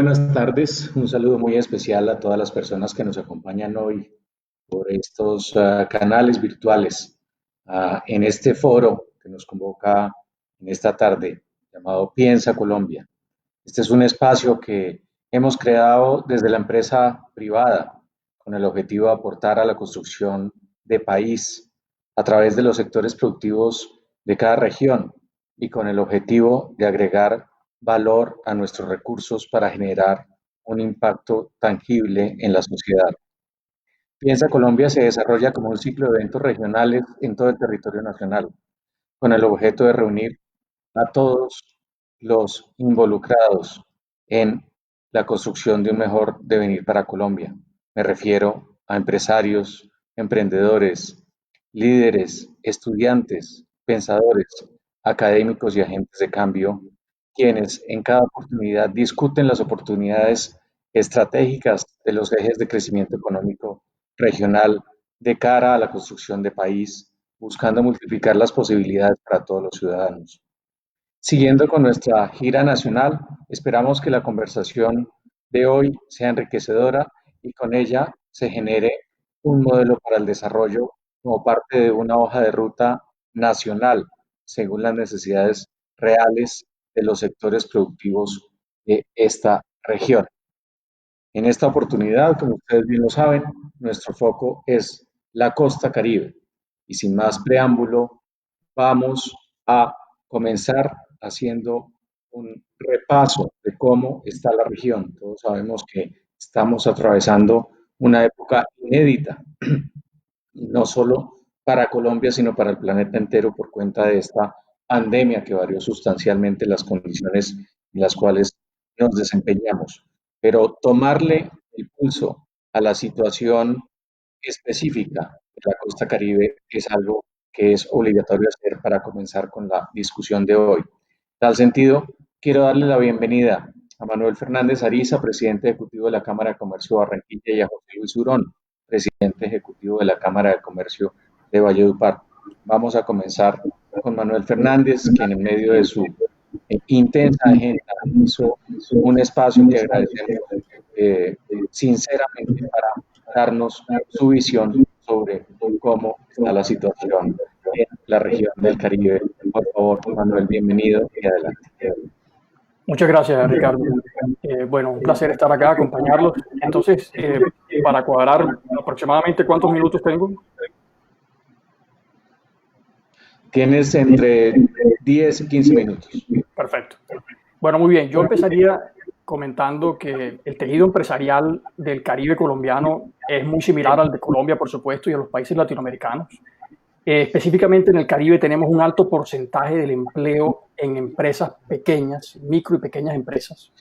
buenas tardes. Un saludo muy especial a todas las personas que nos acompañan hoy por estos canales virtuales en este foro que nos convoca en esta tarde llamado Piensa Colombia. Este es un espacio que hemos creado desde la empresa privada con el objetivo de aportar a la construcción de país a través de los sectores productivos de cada región y con el objetivo de agregar valor a nuestros recursos para generar un impacto tangible en la sociedad. Piensa Colombia se desarrolla como un ciclo de eventos regionales en todo el territorio nacional, con el objeto de reunir a todos los involucrados en la construcción de un mejor devenir para Colombia. Me refiero a empresarios, emprendedores, líderes, estudiantes, pensadores, académicos y agentes de cambio, quienes en cada oportunidad discuten las oportunidades estratégicas de los ejes de crecimiento económico regional de cara a la construcción de país, buscando multiplicar las posibilidades para todos los ciudadanos. Siguiendo con nuestra gira nacional, esperamos que la conversación de hoy sea enriquecedora y con ella se genere un modelo para el desarrollo como parte de una hoja de ruta nacional según las necesidades reales de los sectores productivos de esta región. En esta oportunidad, como ustedes bien lo saben, nuestro foco es la costa Caribe. Y sin más preámbulo, vamos a comenzar haciendo un repaso de cómo está la región. Todos sabemos que estamos atravesando una época inédita, no solo para Colombia, sino para el planeta entero por cuenta de esta pandemia que varió sustancialmente las condiciones en las cuales nos desempeñamos. Pero tomarle el pulso a la situación específica de la costa Caribe es algo que es obligatorio hacer para comenzar con la discusión de hoy. En tal sentido, quiero darle la bienvenida a Manuel Fernández Ariza, presidente ejecutivo de la Cámara de Comercio de Barranquilla, y a José Luis Urón, presidente ejecutivo de la Cámara de Comercio de Valledupar. Vamos a comenzar con Manuel Fernández, quien en medio de su intensa agenda hizo un espacio que agradecemos sinceramente para darnos su visión sobre cómo está la situación en la región del Caribe. Por favor, Manuel, bienvenido y adelante. Muchas gracias, Ricardo. Bueno, un placer estar acá, acompañarlos. Entonces, para cuadrar aproximadamente cuántos minutos tengo. Tienes entre 10 y 15 minutos. Perfecto. Bueno, muy bien. Yo empezaría comentando que el tejido empresarial del Caribe colombiano es muy similar al de Colombia, por supuesto, y a los países latinoamericanos. Específicamente en el Caribe tenemos un alto porcentaje del empleo en empresas pequeñas, micro y pequeñas empresas.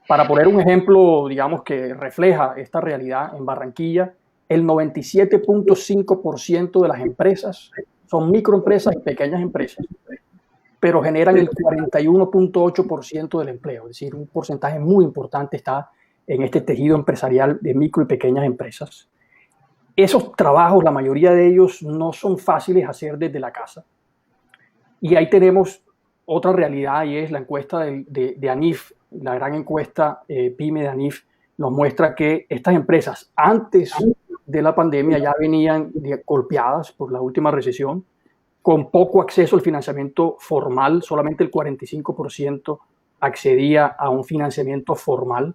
Para poner un ejemplo, digamos, que refleja esta realidad, en Barranquilla, el 97.5% de las empresas son microempresas y pequeñas empresas, pero generan el 41.8% del empleo, es decir, un porcentaje muy importante está en este tejido empresarial de micro y pequeñas empresas. Esos trabajos, la mayoría de ellos, no son fáciles de hacer desde la casa. Y ahí tenemos otra realidad, y es la encuesta de ANIF, la gran encuesta PYME de ANIF, nos muestra que estas empresas, antes de la pandemia, ya venían golpeadas por la última recesión, con poco acceso al financiamiento formal, solamente el 45% accedía a un financiamiento formal,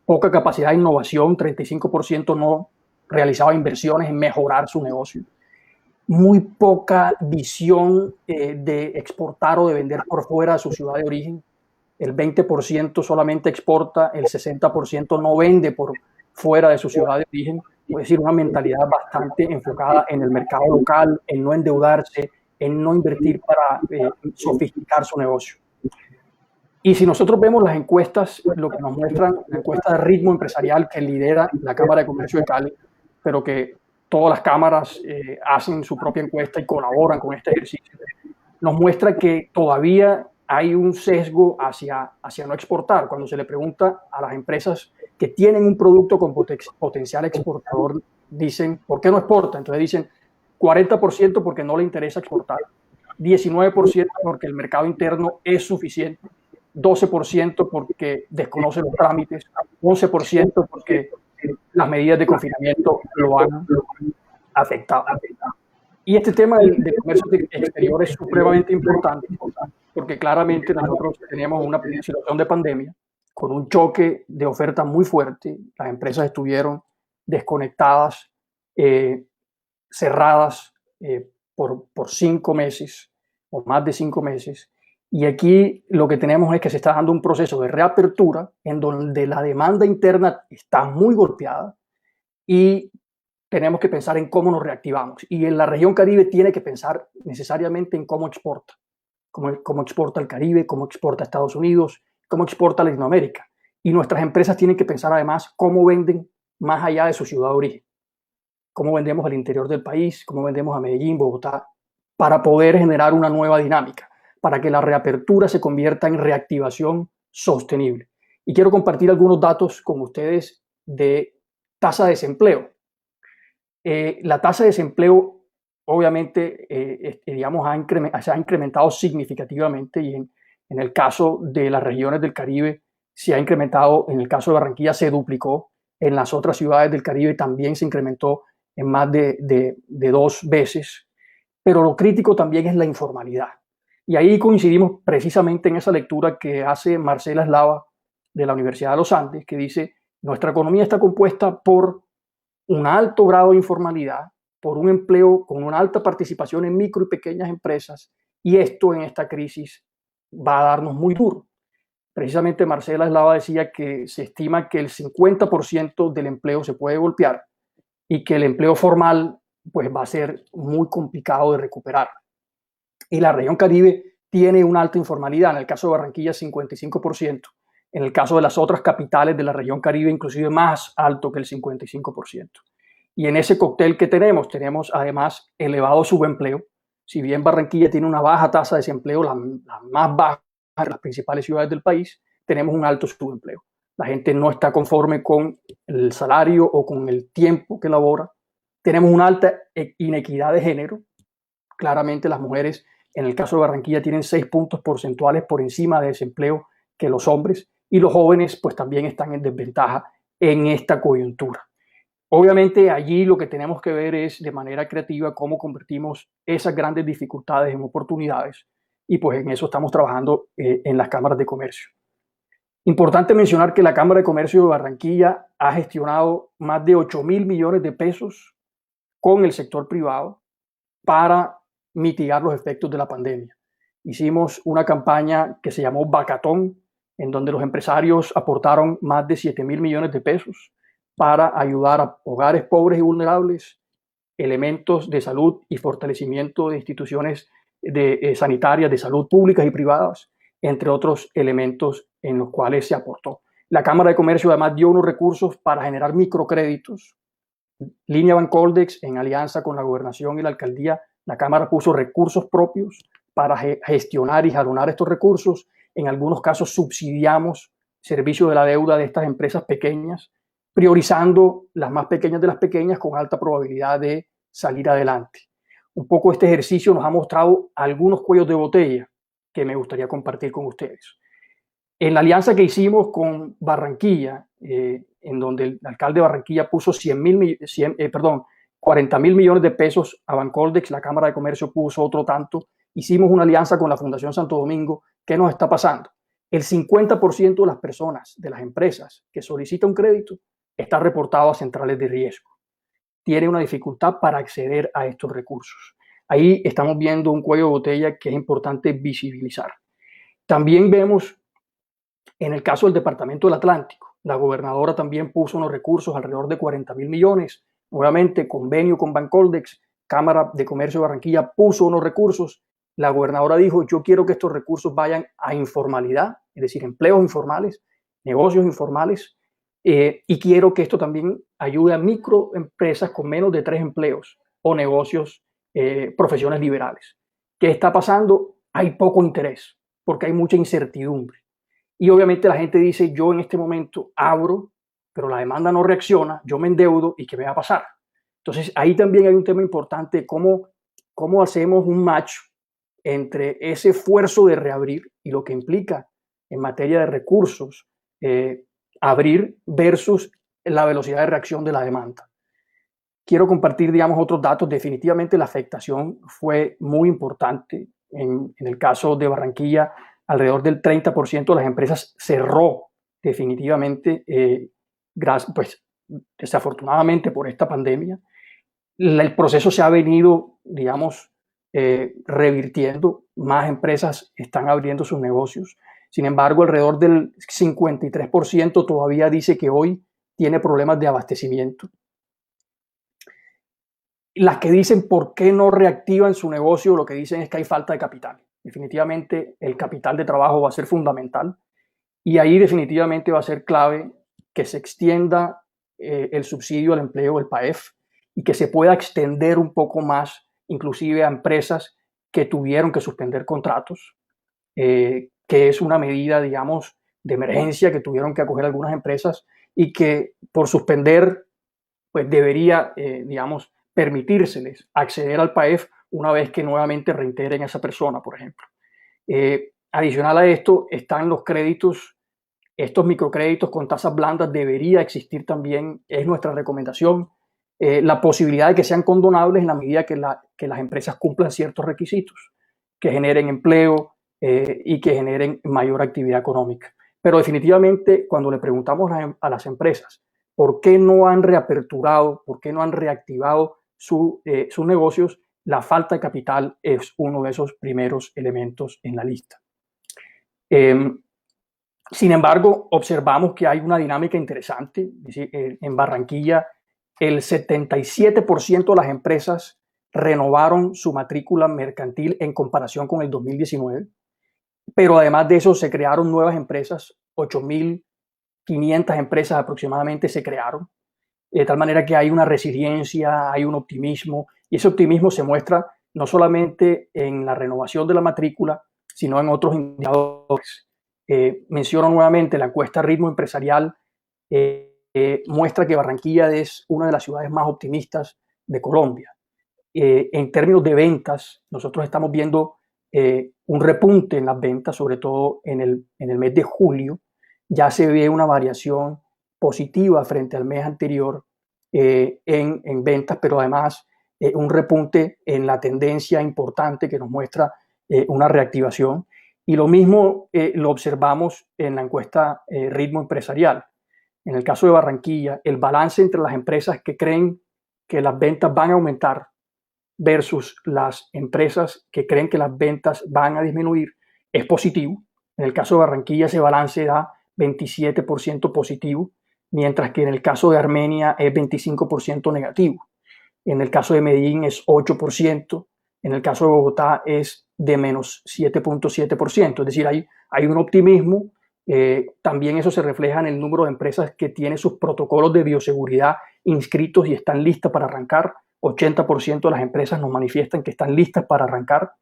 poca capacidad de innovación, 35% no realizaba inversiones en mejorar su negocio, muy poca visión de exportar o de vender por fuera de su ciudad de origen, el 20% solamente exporta, el 60% no vende por fuera de su ciudad de origen, es decir, una mentalidad bastante enfocada en el mercado local, en no endeudarse, en no invertir para sofisticar su negocio. Y si nosotros vemos las encuestas, lo que nos muestran, la encuesta de ritmo empresarial que lidera la Cámara de Comercio de Cali, pero que todas las cámaras hacen su propia encuesta y colaboran con este ejercicio, nos muestra que todavía hay un sesgo hacia no exportar. Cuando se le pregunta a las empresas que tienen un producto con potencial exportador, dicen, ¿por qué no exporta? Entonces dicen 40% porque no le interesa exportar, 19% porque el mercado interno es suficiente 12% porque desconoce los trámites, 11% porque las medidas de confinamiento lo han afectado. Y este tema del comercio exterior es supremamente importante porque claramente nosotros tenemos una situación de pandemia con un choque de oferta muy fuerte. Las empresas estuvieron desconectadas, cerradas por 5 meses o más de 5 meses. Y aquí lo que tenemos es que se está dando un proceso de reapertura en donde la demanda interna está muy golpeada y tenemos que pensar en cómo nos reactivamos. Y en la región Caribe tiene que pensar necesariamente en cómo exporta. Cómo exporta el Caribe, cómo exporta Estados Unidos, cómo exporta Latinoamérica. Y nuestras empresas tienen que pensar además cómo venden más allá de su ciudad de origen. Cómo vendemos al interior del país, cómo vendemos a Medellín, Bogotá, para poder generar una nueva dinámica, para que la reapertura se convierta en reactivación sostenible. Y quiero compartir algunos datos con ustedes de tasa de desempleo. La tasa de desempleo obviamente digamos, se ha incrementado significativamente y en el caso de las regiones del Caribe se ha incrementado, en el caso de Barranquilla se duplicó, en las otras ciudades del Caribe también se incrementó en más de 2 veces, pero lo crítico también es la informalidad. Y ahí coincidimos precisamente en esa lectura que hace Marcela Eslava de la Universidad de los Andes, que dice, nuestra economía está compuesta por un alto grado de informalidad, por un empleo con una alta participación en micro y pequeñas empresas, y esto en esta crisis va a darnos muy duro. Precisamente Marcela Eslava decía que se estima que el 50% del empleo se puede golpear y que el empleo formal pues va a ser muy complicado de recuperar. Y la región Caribe tiene una alta informalidad, en el caso de Barranquilla 55%, en el caso de las otras capitales de la región Caribe inclusive más alto que el 55%. Y en ese cóctel que tenemos además elevado subempleo. Si bien Barranquilla tiene una baja tasa de desempleo, la más baja de las principales ciudades del país, tenemos un alto subempleo. La gente no está conforme con el salario o con el tiempo que labora. Tenemos una alta inequidad de género. Claramente las mujeres, en el caso de Barranquilla, tienen 6 puntos porcentuales por encima de desempleo que los hombres, y los jóvenes pues también están en desventaja en esta coyuntura. Obviamente allí lo que tenemos que ver es de manera creativa cómo convertimos esas grandes dificultades en oportunidades, y pues en eso estamos trabajando en las cámaras de comercio. Importante mencionar que la Cámara de Comercio de Barranquilla ha gestionado más de 8.000 millones de pesos con el sector privado para mitigar los efectos de la pandemia. Hicimos una campaña que se llamó Bacatón, en donde los empresarios aportaron más de 7.000 millones de pesos para ayudar a hogares pobres y vulnerables, elementos de salud y fortalecimiento de instituciones sanitarias de salud públicas y privadas, entre otros elementos en los cuales se aportó. La Cámara de Comercio además dio unos recursos para generar microcréditos. Línea Bancoldex, en alianza con la Gobernación y la Alcaldía, la Cámara puso recursos propios para gestionar y jalonar estos recursos. En algunos casos subsidiamos servicio de la deuda de estas empresas pequeñas, priorizando las más pequeñas de las pequeñas con alta probabilidad de salir adelante. Un poco este ejercicio nos ha mostrado algunos cuellos de botella que me gustaría compartir con ustedes. En la alianza que hicimos con Barranquilla, en donde el alcalde de Barranquilla puso 40.000 millones de pesos a Bancoldex, la Cámara de Comercio puso otro tanto, hicimos una alianza con la Fundación Santo Domingo. ¿Qué nos está pasando? El 50% de las personas, de las empresas que solicitan un crédito, está reportado a centrales de riesgo. Tiene una dificultad para acceder a estos recursos. Ahí estamos viendo un cuello de botella que es importante visibilizar. También vemos en el caso del Departamento del Atlántico, la gobernadora también puso unos recursos, alrededor de 40.000 millones, nuevamente convenio con Bancoldex, Cámara de Comercio de Barranquilla puso unos recursos. La gobernadora dijo, yo quiero que estos recursos vayan a informalidad, es decir, empleos informales, negocios informales, y quiero que esto también ayude a microempresas con menos de 3 empleos o negocios, profesiones liberales. ¿Qué está pasando? Hay poco interés porque hay mucha incertidumbre. Y obviamente la gente dice, yo en este momento abro, pero la demanda no reacciona, yo me endeudo y ¿qué me va a pasar? Entonces ahí también hay un tema importante, cómo hacemos un match entre ese esfuerzo de reabrir y lo que implica en materia de recursos abrir versus la velocidad de reacción de la demanda. Quiero compartir, digamos, otros datos. Definitivamente la afectación fue muy importante. En el caso de Barranquilla, alrededor del 30% de las empresas cerró definitivamente, pues desafortunadamente por esta pandemia. El proceso se ha venido, digamos, revirtiendo. Más empresas están abriendo sus negocios. Sin embargo, alrededor del 53% todavía dice que hoy tiene problemas de abastecimiento. Las que dicen por qué no reactivan su negocio, lo que dicen es que hay falta de capital. Definitivamente el capital de trabajo va a ser fundamental y ahí definitivamente va a ser clave que se extienda el subsidio al empleo, el PAEF, y que se pueda extender un poco más, inclusive a empresas que tuvieron que suspender contratos, que es una medida, digamos, de emergencia que tuvieron que acoger algunas empresas y que por suspender, pues debería, digamos, permitírseles acceder al PAEF una vez que nuevamente reintegren a esa persona, por ejemplo. Adicional a esto están los créditos, estos microcréditos con tasas blandas debería existir también, es nuestra recomendación, la posibilidad de que sean condonables en la medida que las empresas cumplan ciertos requisitos, que generen empleo y que generen mayor actividad económica. Pero definitivamente cuando le preguntamos a las empresas por qué no han reaperturado, por qué no han reactivado sus negocios, la falta de capital es uno de esos primeros elementos en la lista. Sin embargo, observamos que hay una dinámica interesante. En Barranquilla, el 77% de las empresas renovaron su matrícula mercantil en comparación con el 2019, pero además de eso se crearon nuevas empresas, 8.500 empresas aproximadamente se crearon, de tal manera que hay una resiliencia, hay un optimismo, y ese optimismo se muestra no solamente en la renovación de la matrícula, sino en otros indicadores. Menciono nuevamente la encuesta Ritmo Empresarial, muestra que Barranquilla es una de las ciudades más optimistas de Colombia. En términos de ventas, nosotros estamos viendo un repunte en las ventas, sobre todo en el mes de julio. Ya se ve una variación positiva frente al mes anterior en ventas, pero además un repunte en la tendencia importante que nos muestra una reactivación. Y lo mismo lo observamos en la encuesta Ritmo Empresarial. En el caso de Barranquilla, el balance entre las empresas que creen que las ventas van a aumentar versus las empresas que creen que las ventas van a disminuir es positivo. En el caso de Barranquilla ese balance da 27% positivo, mientras que en el caso de Armenia es 25% negativo. En el caso de Medellín es 8%, en el caso de Bogotá es de menos 7.7%. Es decir, hay un optimismo. También eso se refleja en el número de empresas que tienen sus protocolos de bioseguridad inscritos y están listas para arrancar. 80% de las empresas nos manifiestan que están listas para arrancar.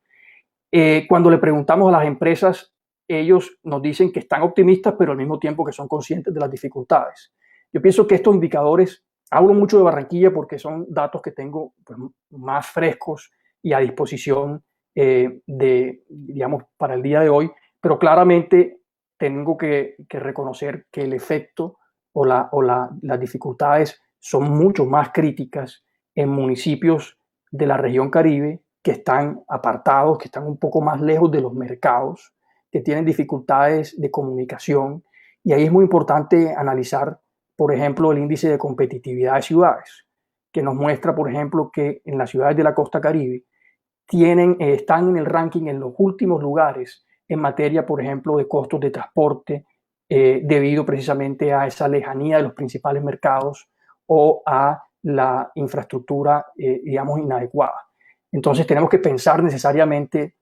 Cuando le preguntamos a las empresas, ellos nos dicen que están optimistas, pero al mismo tiempo que son conscientes de las dificultades. Yo pienso que estos indicadores, hablo mucho de Barranquilla porque son datos que tengo pues, más frescos y a disposición digamos, para el día de hoy, pero claramente tengo que reconocer que el efecto o las dificultades son mucho más críticas en municipios de la región Caribe que están apartados, que están un poco más lejos de los mercados, que tienen dificultades de comunicación. Y ahí es muy importante analizar, por ejemplo, el índice de competitividad de ciudades, que nos muestra, por ejemplo, que en las ciudades de la costa Caribe están en el ranking en los últimos lugares en materia, por ejemplo, de costos de transporte, debido precisamente a esa lejanía de los principales mercados o a la infraestructura, digamos, inadecuada. Entonces tenemos que pensar necesariamente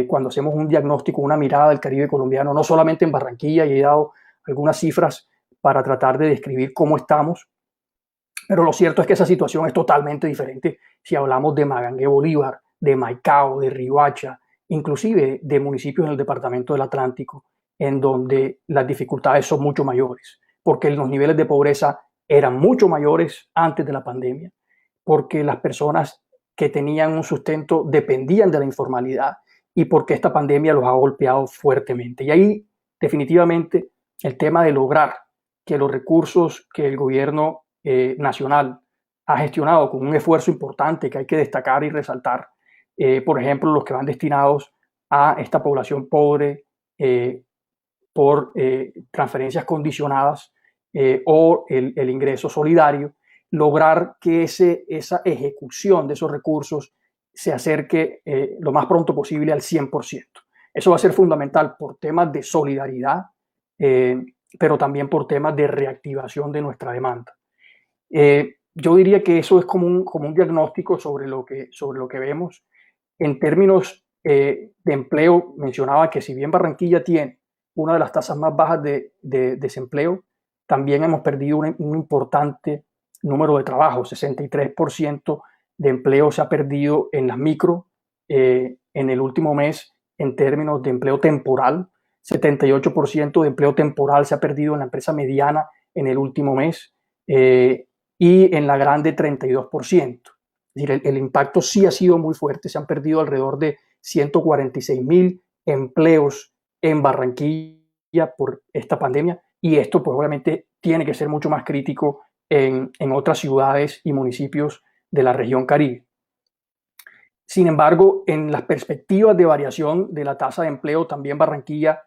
cuando hacemos un diagnóstico, una mirada del Caribe colombiano, no solamente en Barranquilla, y he dado algunas cifras para tratar de describir cómo estamos, pero lo cierto es que esa situación es totalmente diferente si hablamos de Magangué, Bolívar, de Maicao, de Riohacha, inclusive de municipios en el departamento del Atlántico, en donde las dificultades son mucho mayores, porque los niveles de pobreza eran mucho mayores antes de la pandemia, porque las personas que tenían un sustento dependían de la informalidad y porque esta pandemia los ha golpeado fuertemente. Y ahí definitivamente el tema de lograr que los recursos que el gobierno nacional ha gestionado con un esfuerzo importante que hay que destacar y resaltar, por ejemplo, los que van destinados a esta población pobre por transferencias condicionadas o el ingreso solidario, lograr que esa ejecución de esos recursos se acerque lo más pronto posible al 100%. Eso va a ser fundamental por temas de solidaridad, pero también por temas de reactivación de nuestra demanda. Yo diría que eso es como un diagnóstico sobre lo que vemos. En términos de empleo, mencionaba que si bien Barranquilla tiene una de las tasas más bajas de desempleo, también hemos perdido un importante número de trabajos. 63% de empleo se ha perdido en las micro en el último mes en términos de empleo temporal. 78% de empleo temporal se ha perdido en la empresa mediana en el último mes y en la grande 32%. Es decir, el impacto sí ha sido muy fuerte. Se han perdido alrededor de 146,000 empleos en Barranquilla por esta pandemia y esto pues obviamente tiene que ser mucho más crítico en otras ciudades y municipios de la región Caribe. Sin embargo, en las perspectivas de variación de la tasa de empleo, también Barranquilla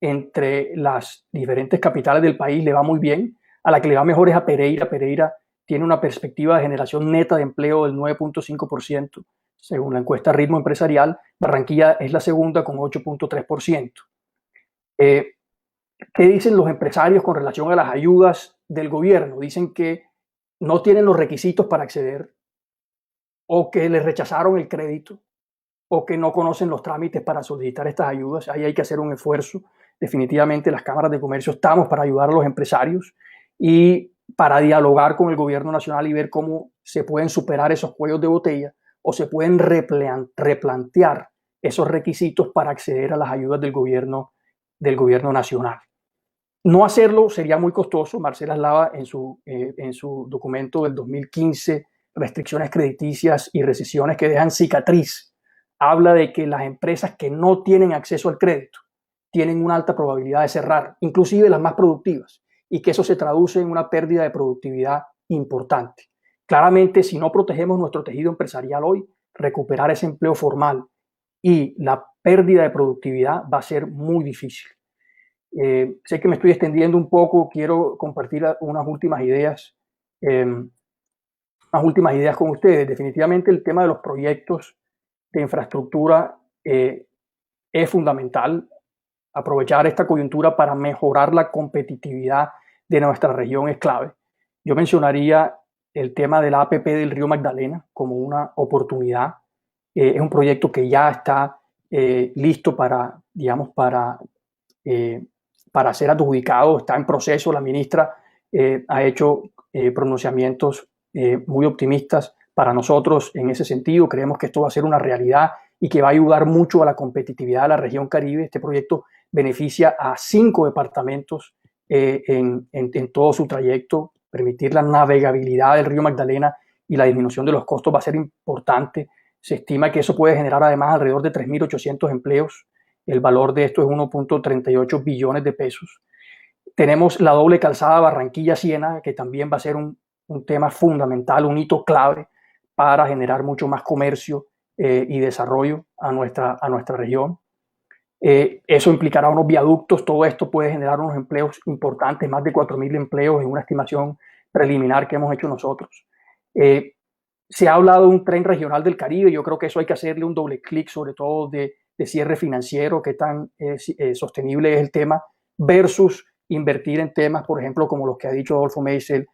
entre las diferentes capitales del país le va muy bien. A la que le va mejor es a Pereira. Pereira tiene una perspectiva de generación neta de empleo del 9.5%, según la encuesta Ritmo Empresarial. Barranquilla es la segunda con 8.3%. ¿Qué dicen los empresarios con relación a las ayudas del gobierno? Dicen que no tienen los requisitos para acceder, o que les rechazaron el crédito, o que no conocen los trámites para solicitar estas ayudas. Ahí hay que hacer un esfuerzo. Definitivamente las cámaras de comercio estamos para ayudar a los empresarios y para dialogar con el gobierno nacional y ver cómo se pueden superar esos cuellos de botella o se pueden replantear esos requisitos para acceder a las ayudas del gobierno nacional. No hacerlo sería muy costoso. Marcela Slava en su documento del 2015, Restricciones crediticias y recesiones que dejan cicatriz, habla de que las empresas que no tienen acceso al crédito tienen una alta probabilidad de cerrar, inclusive las más productivas, y que eso se traduce en una pérdida de productividad importante. Claramente, si no protegemos nuestro tejido empresarial hoy, recuperar ese empleo formal y la pérdida de productividad va a ser muy difícil. Sé que me estoy extendiendo un poco, quiero compartir unas últimas ideas con ustedes. Definitivamente el tema de los proyectos de infraestructura es fundamental. Aprovechar esta coyuntura para mejorar la competitividad de nuestra región es clave. Yo mencionaría el tema de la APP del Río Magdalena como una oportunidad. Es un proyecto que ya está listo para ser adjudicado, está en proceso. La ministra ha hecho pronunciamientos muy optimistas para nosotros en ese sentido. Creemos que esto va a ser una realidad y que va a ayudar mucho a la competitividad de la región Caribe. Este proyecto beneficia a 5 departamentos en todo su trayecto. Permitir la navegabilidad del río Magdalena y la disminución de los costos va a ser importante. Se estima que eso puede generar además alrededor de 3.800 empleos. El valor de esto es 1.38 billones de pesos. Tenemos la doble calzada Barranquilla-Siena, que también va a ser un tema fundamental, un hito clave para generar mucho más comercio y desarrollo a nuestra región. Eso implicará unos viaductos. Todo esto puede generar unos empleos importantes, más de 4.000 empleos en una estimación preliminar que hemos hecho nosotros. Se ha hablado de un tren regional del Caribe. Yo creo que eso hay que hacerle un doble clic, sobre todo de cierre financiero, qué tan sostenible es el tema, versus invertir en temas, por ejemplo, como los que ha dicho Adolfo Meisel,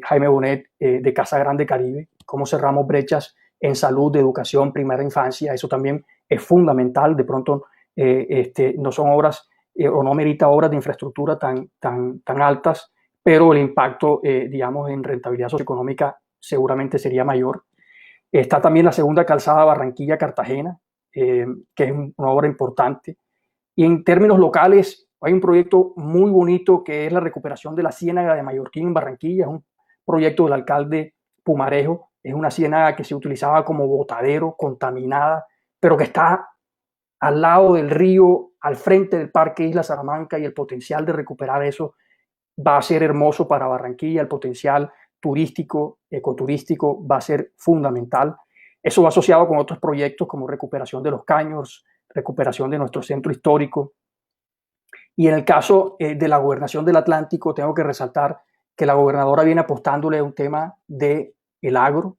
Jaime Bonet, de Casa Grande Caribe, cómo cerramos brechas en salud, de educación, primera infancia. Eso también es fundamental. De pronto no son obras o no merita obras de infraestructura tan altas, pero el impacto, en rentabilidad socioeconómica seguramente sería mayor. Está también la segunda calzada Barranquilla-Cartagena, que es una obra importante. Y en términos locales, hay un proyecto muy bonito que es la recuperación de la Ciénaga de Mallorquín en Barranquilla. Es un proyecto del alcalde Pumarejo. Es una ciénaga que se utilizaba como botadero, contaminada, pero que está al lado del río, al frente del Parque Isla Salamanca, y el potencial de recuperar eso va a ser hermoso para Barranquilla. El potencial turístico, ecoturístico va a ser fundamental. Eso va asociado con otros proyectos como recuperación de los caños, recuperación de nuestro centro histórico. Y en el caso de la gobernación del Atlántico, tengo que resaltar que la gobernadora viene apostándole a un tema del agro,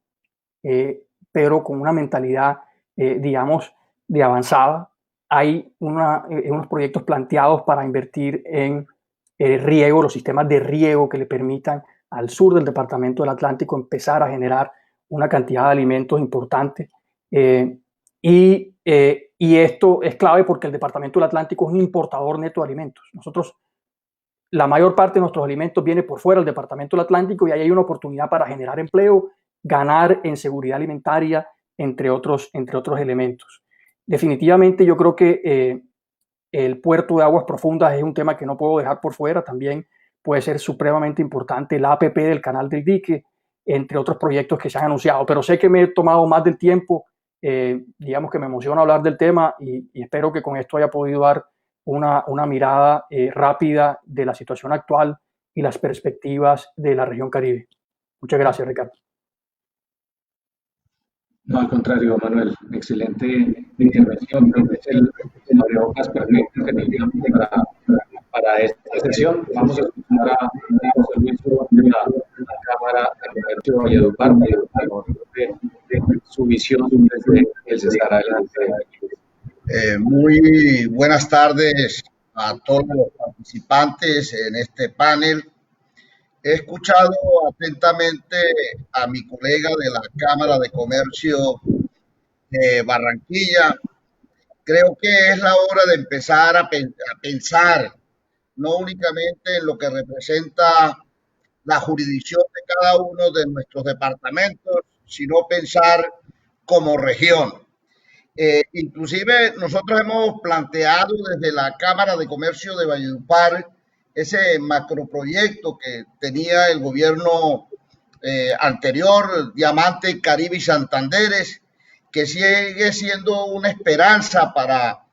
pero con una mentalidad, digamos, de avanzada. Hay unos proyectos planteados para invertir en riego, los sistemas de riego que le permitan al sur del departamento del Atlántico empezar a generar una cantidad de alimentos importante. Y esto es clave porque el departamento del Atlántico es un importador neto de alimentos. Nosotros, la mayor parte de nuestros alimentos viene por fuera del departamento del Atlántico, y ahí hay una oportunidad para generar empleo, ganar en seguridad alimentaria, entre otros elementos. Definitivamente yo creo que el puerto de aguas profundas es un tema que no puedo dejar por fuera. También puede ser supremamente importante la APP del Canal del Dique, entre otros proyectos que se han anunciado. Pero sé que me he tomado más del tiempo. Digamos que me emociona hablar del tema, y espero que con esto haya podido dar una mirada rápida de la situación actual y las perspectivas de la región Caribe. Muchas gracias, Ricardo. No, al contrario, Manuel, excelente intervención. Creo que es el abrebocas perfecto que teníamos para esta sesión. Vamos a escuchar a José Luis de la Cámara de Comercio de Valledupar, de su visión desde el Cesar. Adelante. Muy buenas tardes a todos los participantes en este panel. He escuchado atentamente a mi colega de la Cámara de Comercio de Barranquilla. Creo que es la hora de empezar a pensar no únicamente en lo que representa la jurisdicción de cada uno de nuestros departamentos, sino pensar como región. Inclusive nosotros hemos planteado desde la Cámara de Comercio de Valledupar ese macroproyecto que tenía el gobierno anterior, Diamante, Caribe y Santanderes, que sigue siendo una esperanza para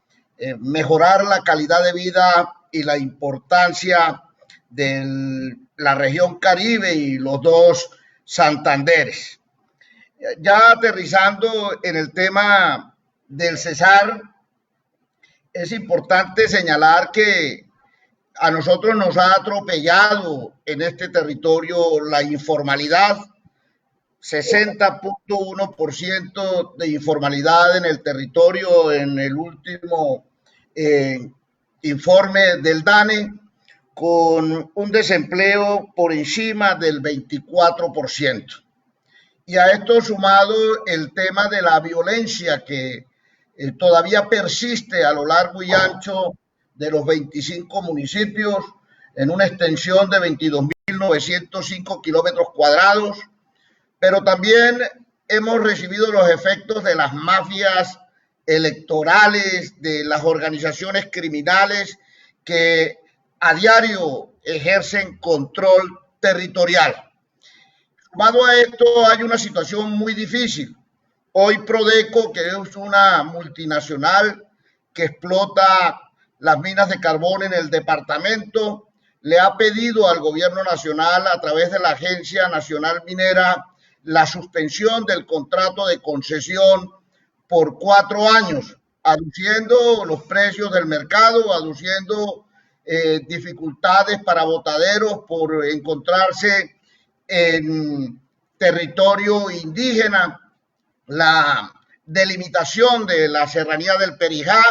mejorar la calidad de vida y la importancia de la región Caribe y los dos Santanderes. Ya aterrizando en el tema del Cesar, es importante señalar que a nosotros nos ha atropellado en este territorio la informalidad. 60.1% de informalidad en el territorio en el último informe del DANE, con un desempleo por encima del 24%. Y a esto sumado el tema de la violencia que todavía persiste a lo largo y ancho de los 25 municipios, en una extensión de 22.905 kilómetros cuadrados, pero también hemos recibido los efectos de las mafias electorales, de las organizaciones criminales que a diario ejercen control territorial. Sumado a esto, hay una situación muy difícil. Hoy Prodeco, que es una multinacional que explota las minas de carbón en el departamento, le ha pedido al gobierno nacional, a través de la Agencia Nacional Minera, la suspensión del contrato de concesión por 4 años, aduciendo los precios del mercado, aduciendo dificultades para botaderos por encontrarse en territorio indígena, la delimitación de la serranía del Perijá,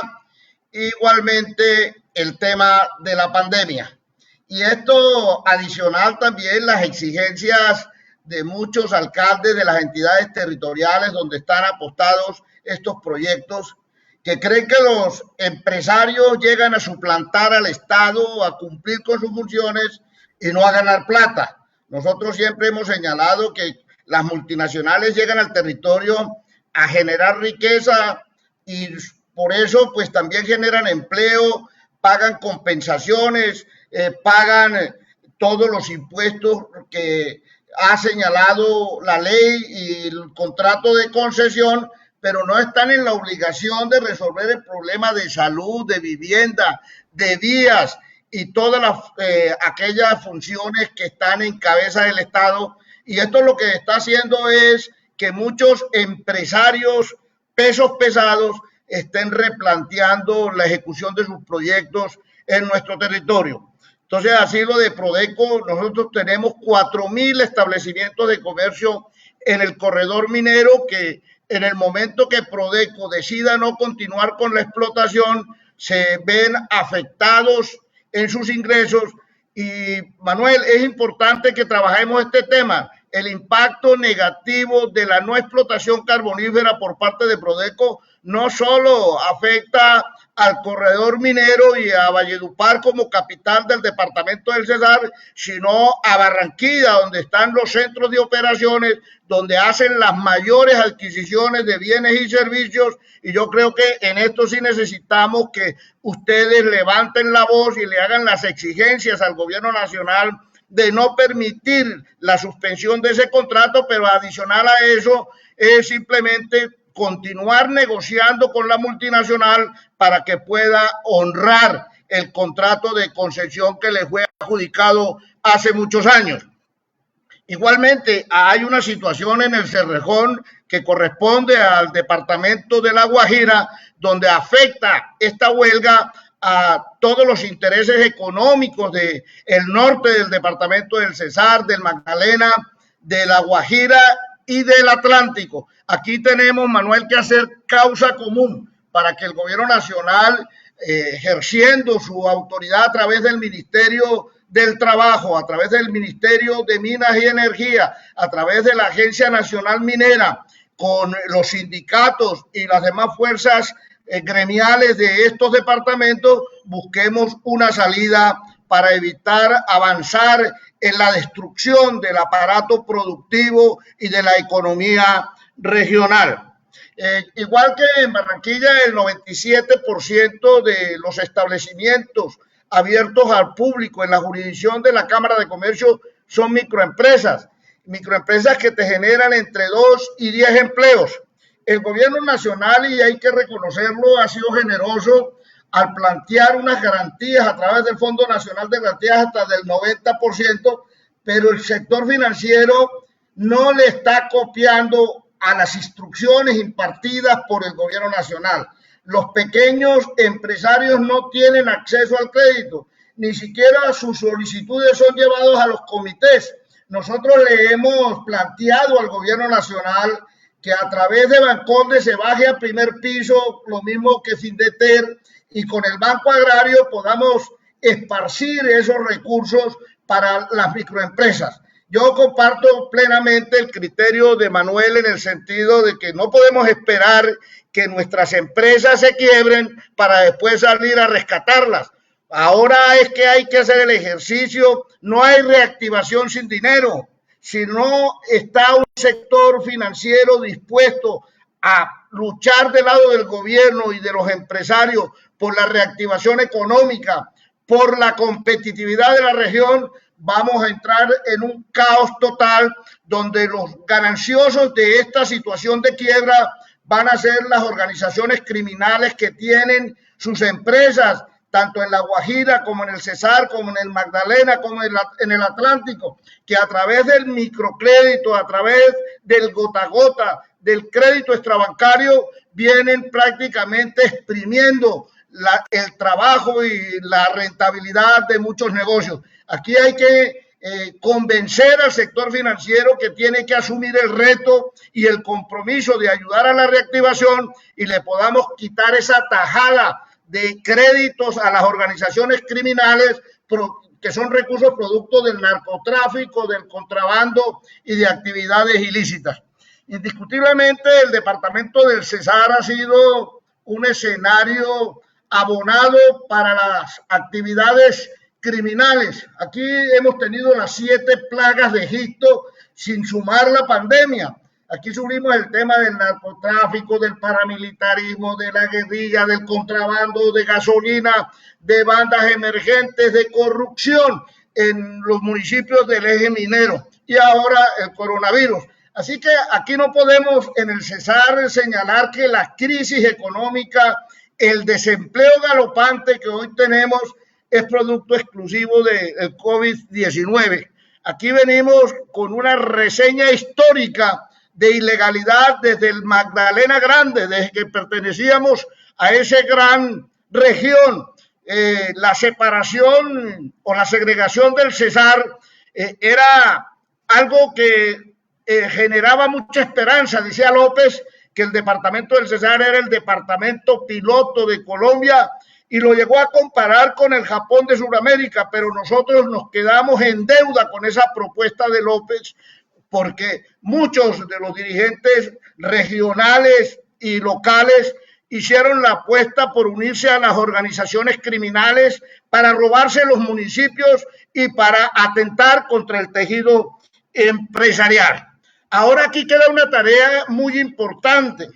igualmente el tema de la pandemia. Y esto adicional también las exigencias de muchos alcaldes de las entidades territoriales donde están apostados estos proyectos, que creen que los empresarios llegan a suplantar al Estado, a cumplir con sus funciones y no a ganar plata. Nosotros siempre hemos señalado que las multinacionales llegan al territorio a generar riqueza y por eso pues también generan empleo, pagan compensaciones, pagan todos los impuestos que ha señalado la ley y el contrato de concesión, pero no están en la obligación de resolver el problema de salud, de vivienda, de vías y todas aquellas funciones que están en cabeza del Estado. Y esto lo que está haciendo es que muchos empresarios pesos pesados estén replanteando la ejecución de sus proyectos en nuestro territorio. Entonces, así lo de Prodeco, nosotros tenemos 4.000 establecimientos de comercio en el corredor minero que en el momento que Prodeco decida no continuar con la explotación, se ven afectados en sus ingresos. Y Manuel, es importante que trabajemos este tema, el impacto negativo de la no explotación carbonífera por parte de Prodeco no solo afecta al corredor minero y a Valledupar como capital del departamento del Cesar, sino a Barranquilla, donde están los centros de operaciones, donde hacen las mayores adquisiciones de bienes y servicios. Y yo creo que en esto sí necesitamos que ustedes levanten la voz y le hagan las exigencias al gobierno nacional de no permitir la suspensión de ese contrato, pero adicional a eso es simplemente continuar negociando con la multinacional para que pueda honrar el contrato de concesión que le fue adjudicado hace muchos años. Igualmente, hay una situación en el Cerrejón que corresponde al departamento de La Guajira, donde afecta esta huelga a todos los intereses económicos del norte del departamento del Cesar, del Magdalena, de La Guajira y del Atlántico. Aquí tenemos, Manuel, que hacer causa común para que el gobierno nacional, ejerciendo su autoridad a través del Ministerio del Trabajo, a través del Ministerio de Minas y Energía, a través de la Agencia Nacional Minera, con los sindicatos y las demás fuerzas gremiales de estos departamentos, busquemos una salida para evitar avanzar en la destrucción del aparato productivo y de la economía regional. Igual que en Barranquilla, el 97% de los establecimientos abiertos al público en la jurisdicción de la Cámara de Comercio son microempresas que te generan entre 2 y 10 empleos. El gobierno nacional, y hay que reconocerlo, ha sido generoso al plantear unas garantías a través del Fondo Nacional de Garantías hasta del 90%, pero el sector financiero no le está copiando a las instrucciones impartidas por el gobierno nacional. Los pequeños empresarios no tienen acceso al crédito, ni siquiera sus solicitudes son llevadas a los comités. Nosotros le hemos planteado al gobierno nacional que a través de Banconde se baje al primer piso, lo mismo que Findeter, y con el Banco Agrario podamos esparcir esos recursos para las microempresas. Yo comparto plenamente el criterio de Manuel en el sentido de que no podemos esperar que nuestras empresas se quiebren para después salir a rescatarlas. Ahora es que hay que hacer el ejercicio, no hay reactivación sin dinero. Si no está un sector financiero dispuesto a luchar del lado del gobierno y de los empresarios por la reactivación económica, por la competitividad de la región, vamos a entrar en un caos total donde los gananciosos de esta situación de quiebra van a ser las organizaciones criminales que tienen sus empresas, tanto en La Guajira como en el Cesar, como en el Magdalena, como en el Atlántico, que a través del microcrédito, a través del gota a gota, del crédito extrabancario, vienen prácticamente exprimiendo el trabajo y la rentabilidad de muchos negocios. Aquí hay que convencer al sector financiero que tiene que asumir el reto y el compromiso de ayudar a la reactivación y le podamos quitar esa tajada de créditos a las organizaciones criminales que son recursos producto del narcotráfico, del contrabando y de actividades ilícitas. Indiscutiblemente el departamento del Cesar ha sido un escenario abonado para las actividades criminales. Aquí hemos tenido las 7 plagas de Egipto sin sumar la pandemia. Aquí subimos el tema del narcotráfico, del paramilitarismo, de la guerrilla, del contrabando de gasolina, de bandas emergentes, de corrupción en los municipios del eje minero y ahora el coronavirus. Así que aquí no podemos en el Cesar señalar que la crisis económica, el desempleo galopante que hoy tenemos es producto exclusivo del COVID-19. Aquí venimos con una reseña histórica de ilegalidad desde el Magdalena Grande, desde que pertenecíamos a esa gran región. La separación o la segregación del Cesar era algo que generaba mucha esperanza. Decía López que el departamento del Cesar era el departamento piloto de Colombia y lo llegó a comparar con el Japón de Sudamérica, pero nosotros nos quedamos en deuda con esa propuesta de López porque muchos de los dirigentes regionales y locales hicieron la apuesta por unirse a las organizaciones criminales para robarse los municipios y para atentar contra el tejido empresarial. Ahora aquí queda una tarea muy importante,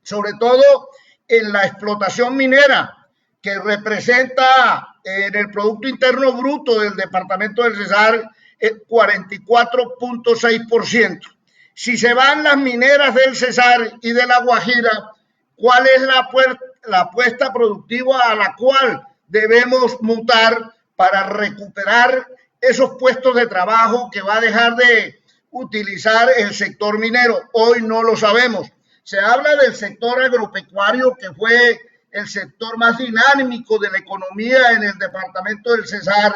sobre todo en la explotación minera, que representa en el Producto Interno Bruto del departamento del Cesar el 44.6%. Si se van las mineras del Cesar y de La Guajira, ¿cuál es la apuesta productiva a la cual debemos mutar para recuperar esos puestos de trabajo que va a dejar de utilizar el sector minero? Hoy no lo sabemos. Se habla del sector agropecuario, que fue el sector más dinámico de la economía en el departamento del Cesar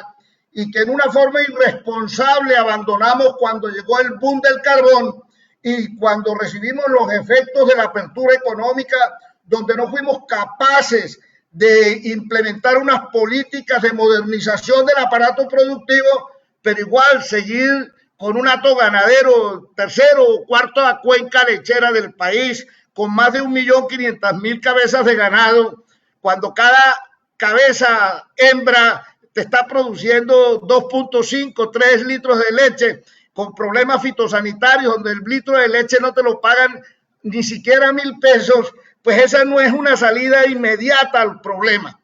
y que en una forma irresponsable abandonamos cuando llegó el boom del carbón y cuando recibimos los efectos de la apertura económica, donde no fuimos capaces de implementar unas políticas de modernización del aparato productivo, pero igual seguir con un hato ganadero, tercero o cuarta cuenca lechera del país, con más de 1.500.000 cabezas de ganado, cuando cada cabeza hembra te está produciendo 2.5, 3 litros de leche, con problemas fitosanitarios, donde el litro de leche no te lo pagan ni siquiera 1.000 pesos, pues esa no es una salida inmediata al problema.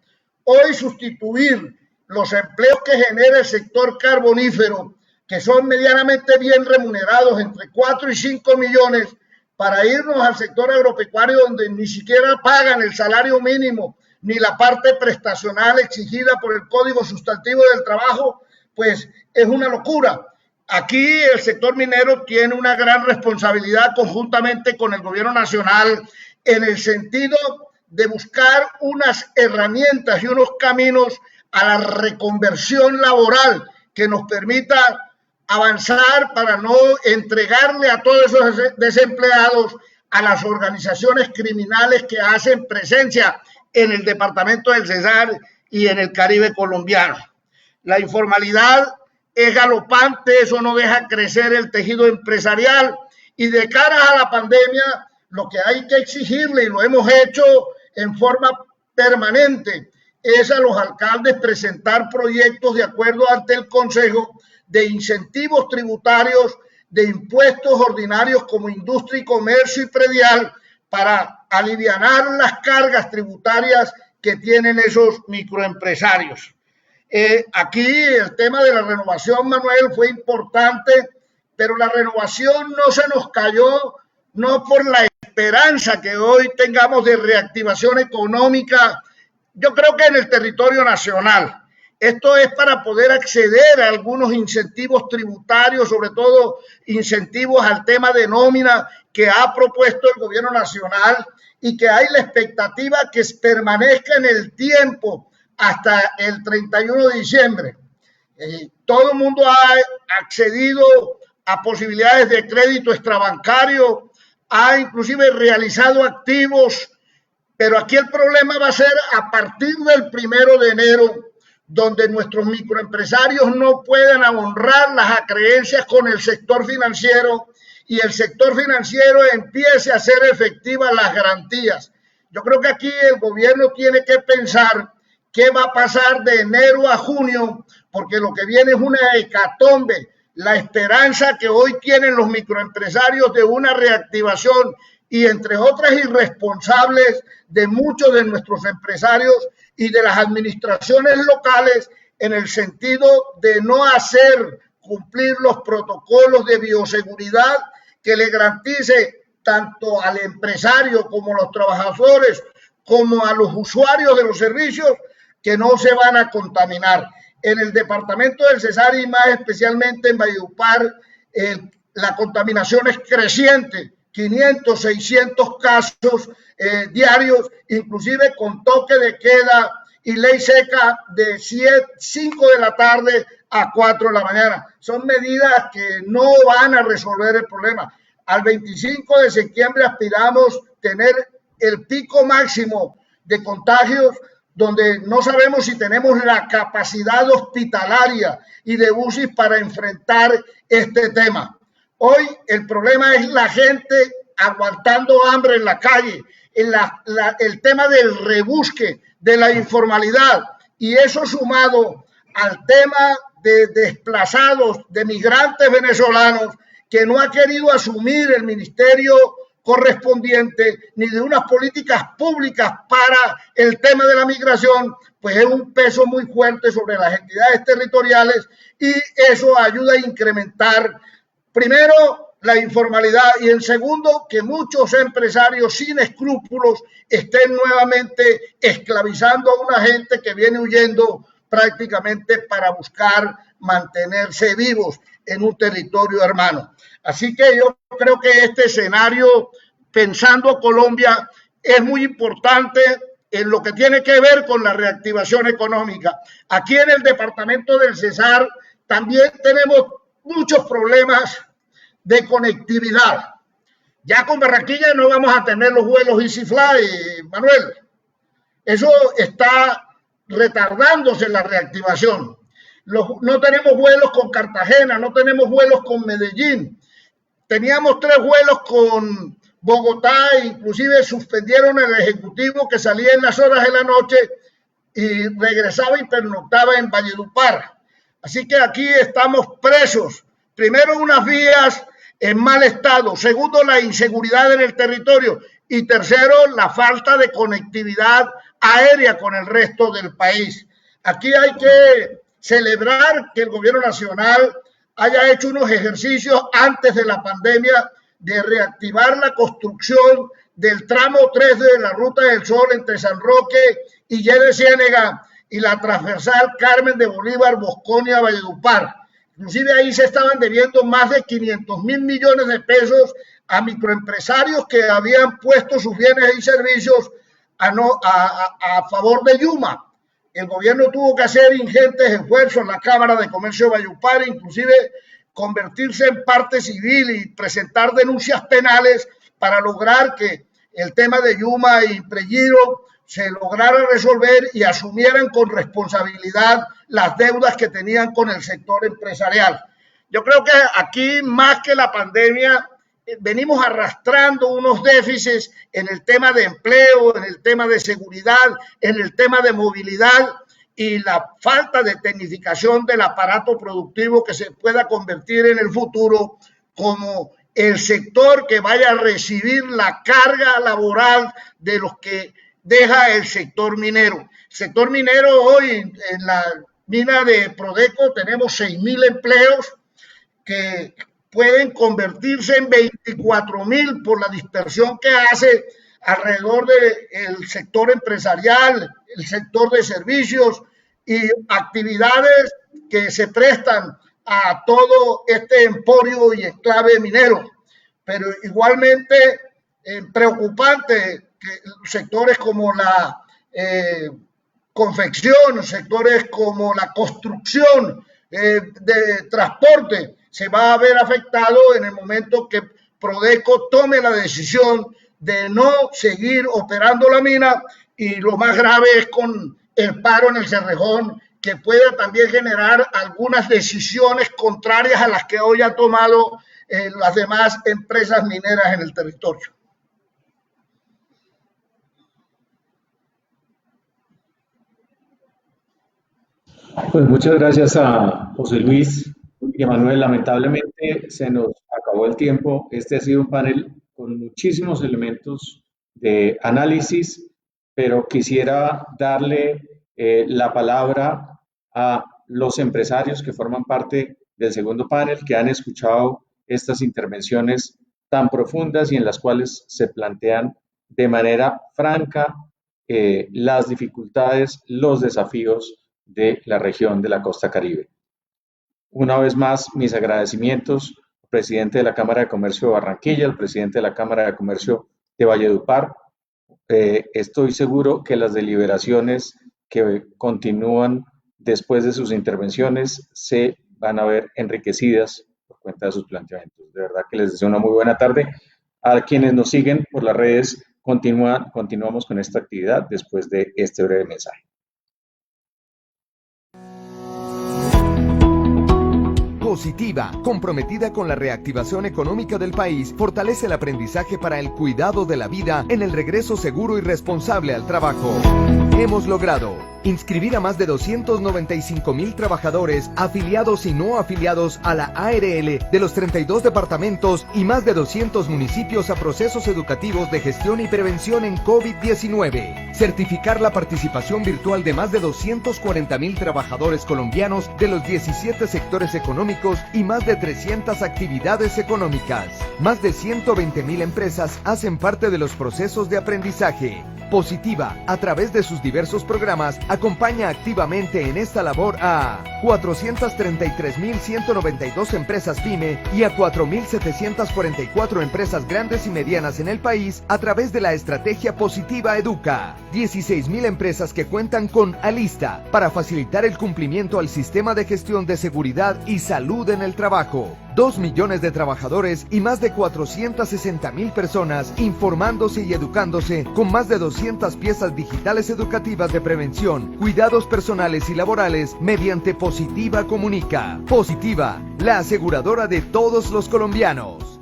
Hoy sustituir los empleos que genera el sector carbonífero, que son medianamente bien remunerados, entre 4 y 5 millones, para irnos al sector agropecuario donde ni siquiera pagan el salario mínimo ni la parte prestacional exigida por el Código Sustantivo del Trabajo, pues es una locura. Aquí el sector minero tiene una gran responsabilidad conjuntamente con el gobierno nacional en el sentido de buscar unas herramientas y unos caminos a la reconversión laboral que nos permita avanzar para no entregarle a todos esos desempleados a las organizaciones criminales que hacen presencia en el departamento del Cesar y en el Caribe colombiano. La informalidad es galopante, eso no deja crecer el tejido empresarial y de cara a la pandemia lo que hay que exigirle, y lo hemos hecho en forma permanente, es a los alcaldes presentar proyectos de acuerdo ante el Consejo de incentivos tributarios, de impuestos ordinarios como industria y comercio y predial para alivianar las cargas tributarias que tienen esos microempresarios. Aquí el tema de la renovación, Manuel, fue importante, pero la renovación no se nos cayó, no por la esperanza que hoy tengamos de reactivación económica, yo creo que en el territorio nacional. Esto es para poder acceder a algunos incentivos tributarios, sobre todo incentivos al tema de nómina que ha propuesto el gobierno nacional y que hay la expectativa que permanezca en el tiempo hasta el 31 de diciembre. Todo el mundo ha accedido a posibilidades de crédito extrabancario, ha inclusive realizado activos, pero aquí el problema va a ser a partir del 1 de enero, donde nuestros microempresarios no puedan honrar las acreencias con el sector financiero y el sector financiero empiece a hacer efectivas las garantías. Yo creo que aquí el gobierno tiene que pensar qué va a pasar de enero a junio, porque lo que viene es una hecatombe. La esperanza que hoy tienen los microempresarios de una reactivación y entre otras irresponsables de muchos de nuestros empresarios y de las administraciones locales en el sentido de no hacer cumplir los protocolos de bioseguridad que le garantice tanto al empresario como a los trabajadores, como a los usuarios de los servicios, que no se van a contaminar. En el departamento del Cesar y más especialmente en Valledupar, la contaminación es creciente, 500, 600 casos diarios, inclusive con toque de queda y ley seca de 5 de la tarde a 4 de la mañana. Son medidas que no van a resolver el problema. Al 25 de septiembre aspiramos tener el pico máximo de contagios, donde no sabemos si tenemos la capacidad hospitalaria y de UCI para enfrentar este tema. Hoy el problema es la gente aguantando hambre en la calle, el tema del rebusque, de la informalidad, y eso sumado al tema de desplazados, de migrantes venezolanos, que no ha querido asumir el ministerio correspondiente ni de unas políticas públicas para el tema de la migración, pues es un peso muy fuerte sobre las entidades territoriales y eso ayuda a incrementar, primero, la informalidad y en segundo, que muchos empresarios sin escrúpulos estén nuevamente esclavizando a una gente que viene huyendo prácticamente para buscar mantenerse vivos en un territorio hermano. Así que yo creo que este escenario, pensando Colombia, es muy importante en lo que tiene que ver con la reactivación económica. Aquí en el departamento del Cesar también tenemos muchos problemas de conectividad. Ya con Barranquilla no vamos a tener los vuelos EasyFly, Manuel. Eso está retardándose la reactivación. No tenemos vuelos con Cartagena, no tenemos vuelos con Medellín. Teníamos 3 vuelos con Bogotá, inclusive suspendieron el ejecutivo que salía en las horas de la noche y regresaba y pernoctaba en Valledupar. Así que aquí estamos presos. Primero, unas vías en mal estado. Segundo, la inseguridad en el territorio. Y tercero, la falta de conectividad aérea con el resto del país. Aquí hay que celebrar que el gobierno nacional haya hecho unos ejercicios antes de la pandemia de reactivar la construcción del tramo 3 de la Ruta del Sol entre San Roque y Ye de Ciénega y la transversal Carmen de Bolívar, Bosconia, Valledupar. Inclusive ahí se estaban debiendo más de 500.000 millones de pesos a microempresarios que habían puesto sus bienes y servicios a favor de Yuma. El gobierno tuvo que hacer ingentes esfuerzos en la Cámara de Comercio de Valledupar, inclusive convertirse en parte civil y presentar denuncias penales para lograr que el tema de Yuma y Pregiro se lograra resolver y asumieran con responsabilidad las deudas que tenían con el sector empresarial. Yo creo que aquí, más que la pandemia, venimos arrastrando unos déficits en el tema de empleo, en el tema de seguridad, en el tema de movilidad y la falta de tecnificación del aparato productivo que se pueda convertir en el futuro como el sector que vaya a recibir la carga laboral de los que deja el sector minero. El sector minero hoy en la mina de Prodeco tenemos 6.000 empleos que pueden convertirse en 24.000 por la dispersión que hace alrededor del sector empresarial, el sector de servicios y actividades que se prestan a todo este emporio y enclave minero. Pero igualmente preocupante que sectores como la confección, sectores como la construcción, de transporte, se va a ver afectado en el momento que Prodeco tome la decisión de no seguir operando la mina, y lo más grave es con el paro en el Cerrejón, que pueda también generar algunas decisiones contrarias a las que hoy han tomado las demás empresas mineras en el territorio. Pues muchas gracias a José Luis y a Manuel. Lamentablemente se nos acabó el tiempo. Este ha sido un panel con muchísimos elementos de análisis, pero quisiera darle la palabra a los empresarios que forman parte del segundo panel, que han escuchado estas intervenciones tan profundas y en las cuales se plantean de manera franca las dificultades, los desafíos de la región de la costa Caribe. Una vez más, mis agradecimientos al presidente de la Cámara de Comercio de Barranquilla, al presidente de la Cámara de Comercio de Valledupar. Estoy seguro que las deliberaciones que continúan después de sus intervenciones se van a ver enriquecidas por cuenta de sus planteamientos. De verdad que les deseo una muy buena tarde. A quienes nos siguen por las redes, continuamos con esta actividad después de este breve mensaje. Positiva, comprometida con la reactivación económica del país, fortalece el aprendizaje para el cuidado de la vida en el regreso seguro y responsable al trabajo. Hemos logrado inscribir a más de 295,000 trabajadores afiliados y no afiliados a la ARL de los 32 departamentos y más de 200 municipios a procesos educativos de gestión y prevención en COVID-19. Certificar la participación virtual de más de 240,000 trabajadores colombianos de los 17 sectores económicos y más de 300 actividades económicas. Más de 120,000 empresas hacen parte de los procesos de aprendizaje. Positiva, a través de sus diversos programas, acompaña activamente en esta labor a 433,192 empresas PYME y a 4,744 empresas grandes y medianas en el país a través de la estrategia Positiva Educa. 16,000 empresas que cuentan con Alista para facilitar el cumplimiento al sistema de gestión de seguridad y salud en el trabajo. 2 millones de trabajadores y más de 460,000 personas informándose y educándose con más de 200 piezas digitales educativas de prevención, cuidados personales y laborales mediante Positiva Comunica. Positiva, la aseguradora de todos los colombianos.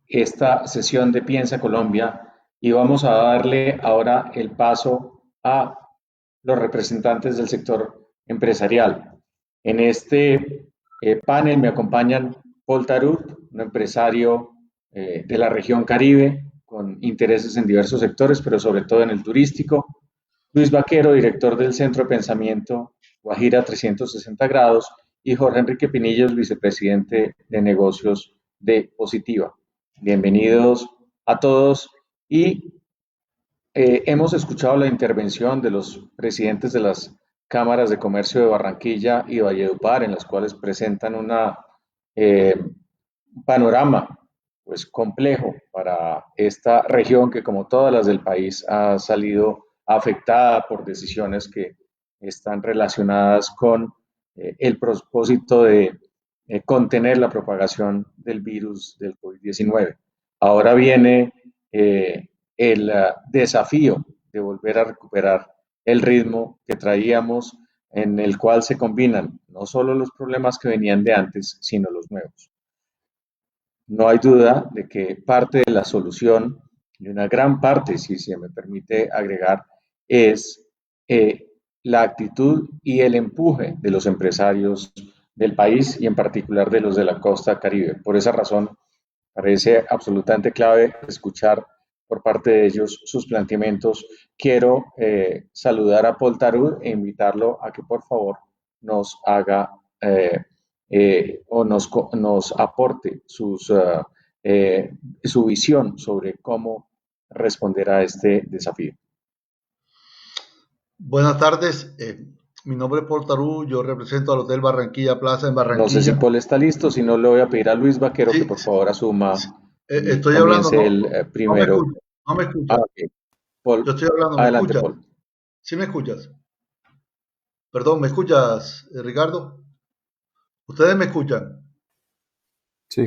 Esta sesión de Piensa Colombia y vamos a darle ahora el paso a los representantes del sector empresarial. En este panel me acompañan Paul Tarut, un empresario de la región Caribe con intereses en diversos sectores, pero sobre todo en el turístico. Luis Vaquero, director del Centro de Pensamiento Guajira 360 grados, y Jorge Enrique Pinillos, vicepresidente de negocios de Positiva. Bienvenidos a todos y hemos escuchado la intervención de los presidentes de las cámaras de comercio de Barranquilla y Valledupar, en las cuales presentan un panorama pues, complejo para esta región que, como todas las del país, ha salido afectada por decisiones que están relacionadas con el propósito de contener la propagación del virus del COVID-19. Ahora viene el desafío de volver a recuperar el ritmo que traíamos, en el cual se combinan no solo los problemas que venían de antes, sino los nuevos. No hay duda de que parte de la solución, y una gran parte, si se me permite agregar, es la actitud y el empuje de los empresarios del país y en particular de los de la costa Caribe. Por esa razón, parece absolutamente clave escuchar por parte de ellos sus planteamientos. Quiero saludar a Paul Tarud e invitarlo a que por favor nos haga o nos aporte su visión sobre cómo responder a este desafío. Buenas tardes, mi nombre es Paul Tarú, yo represento al Hotel Barranquilla Plaza en Barranquilla. No sé si Paul está listo, si no le voy a pedir a Luis Vaquero que por favor asuma. Estoy hablando, primero. No me escuchas. Okay. Paul, yo estoy hablando, adelante, Paul. ¿Sí me escuchas? Perdón, ¿me escuchas, Ricardo? ¿Ustedes me escuchan? Sí.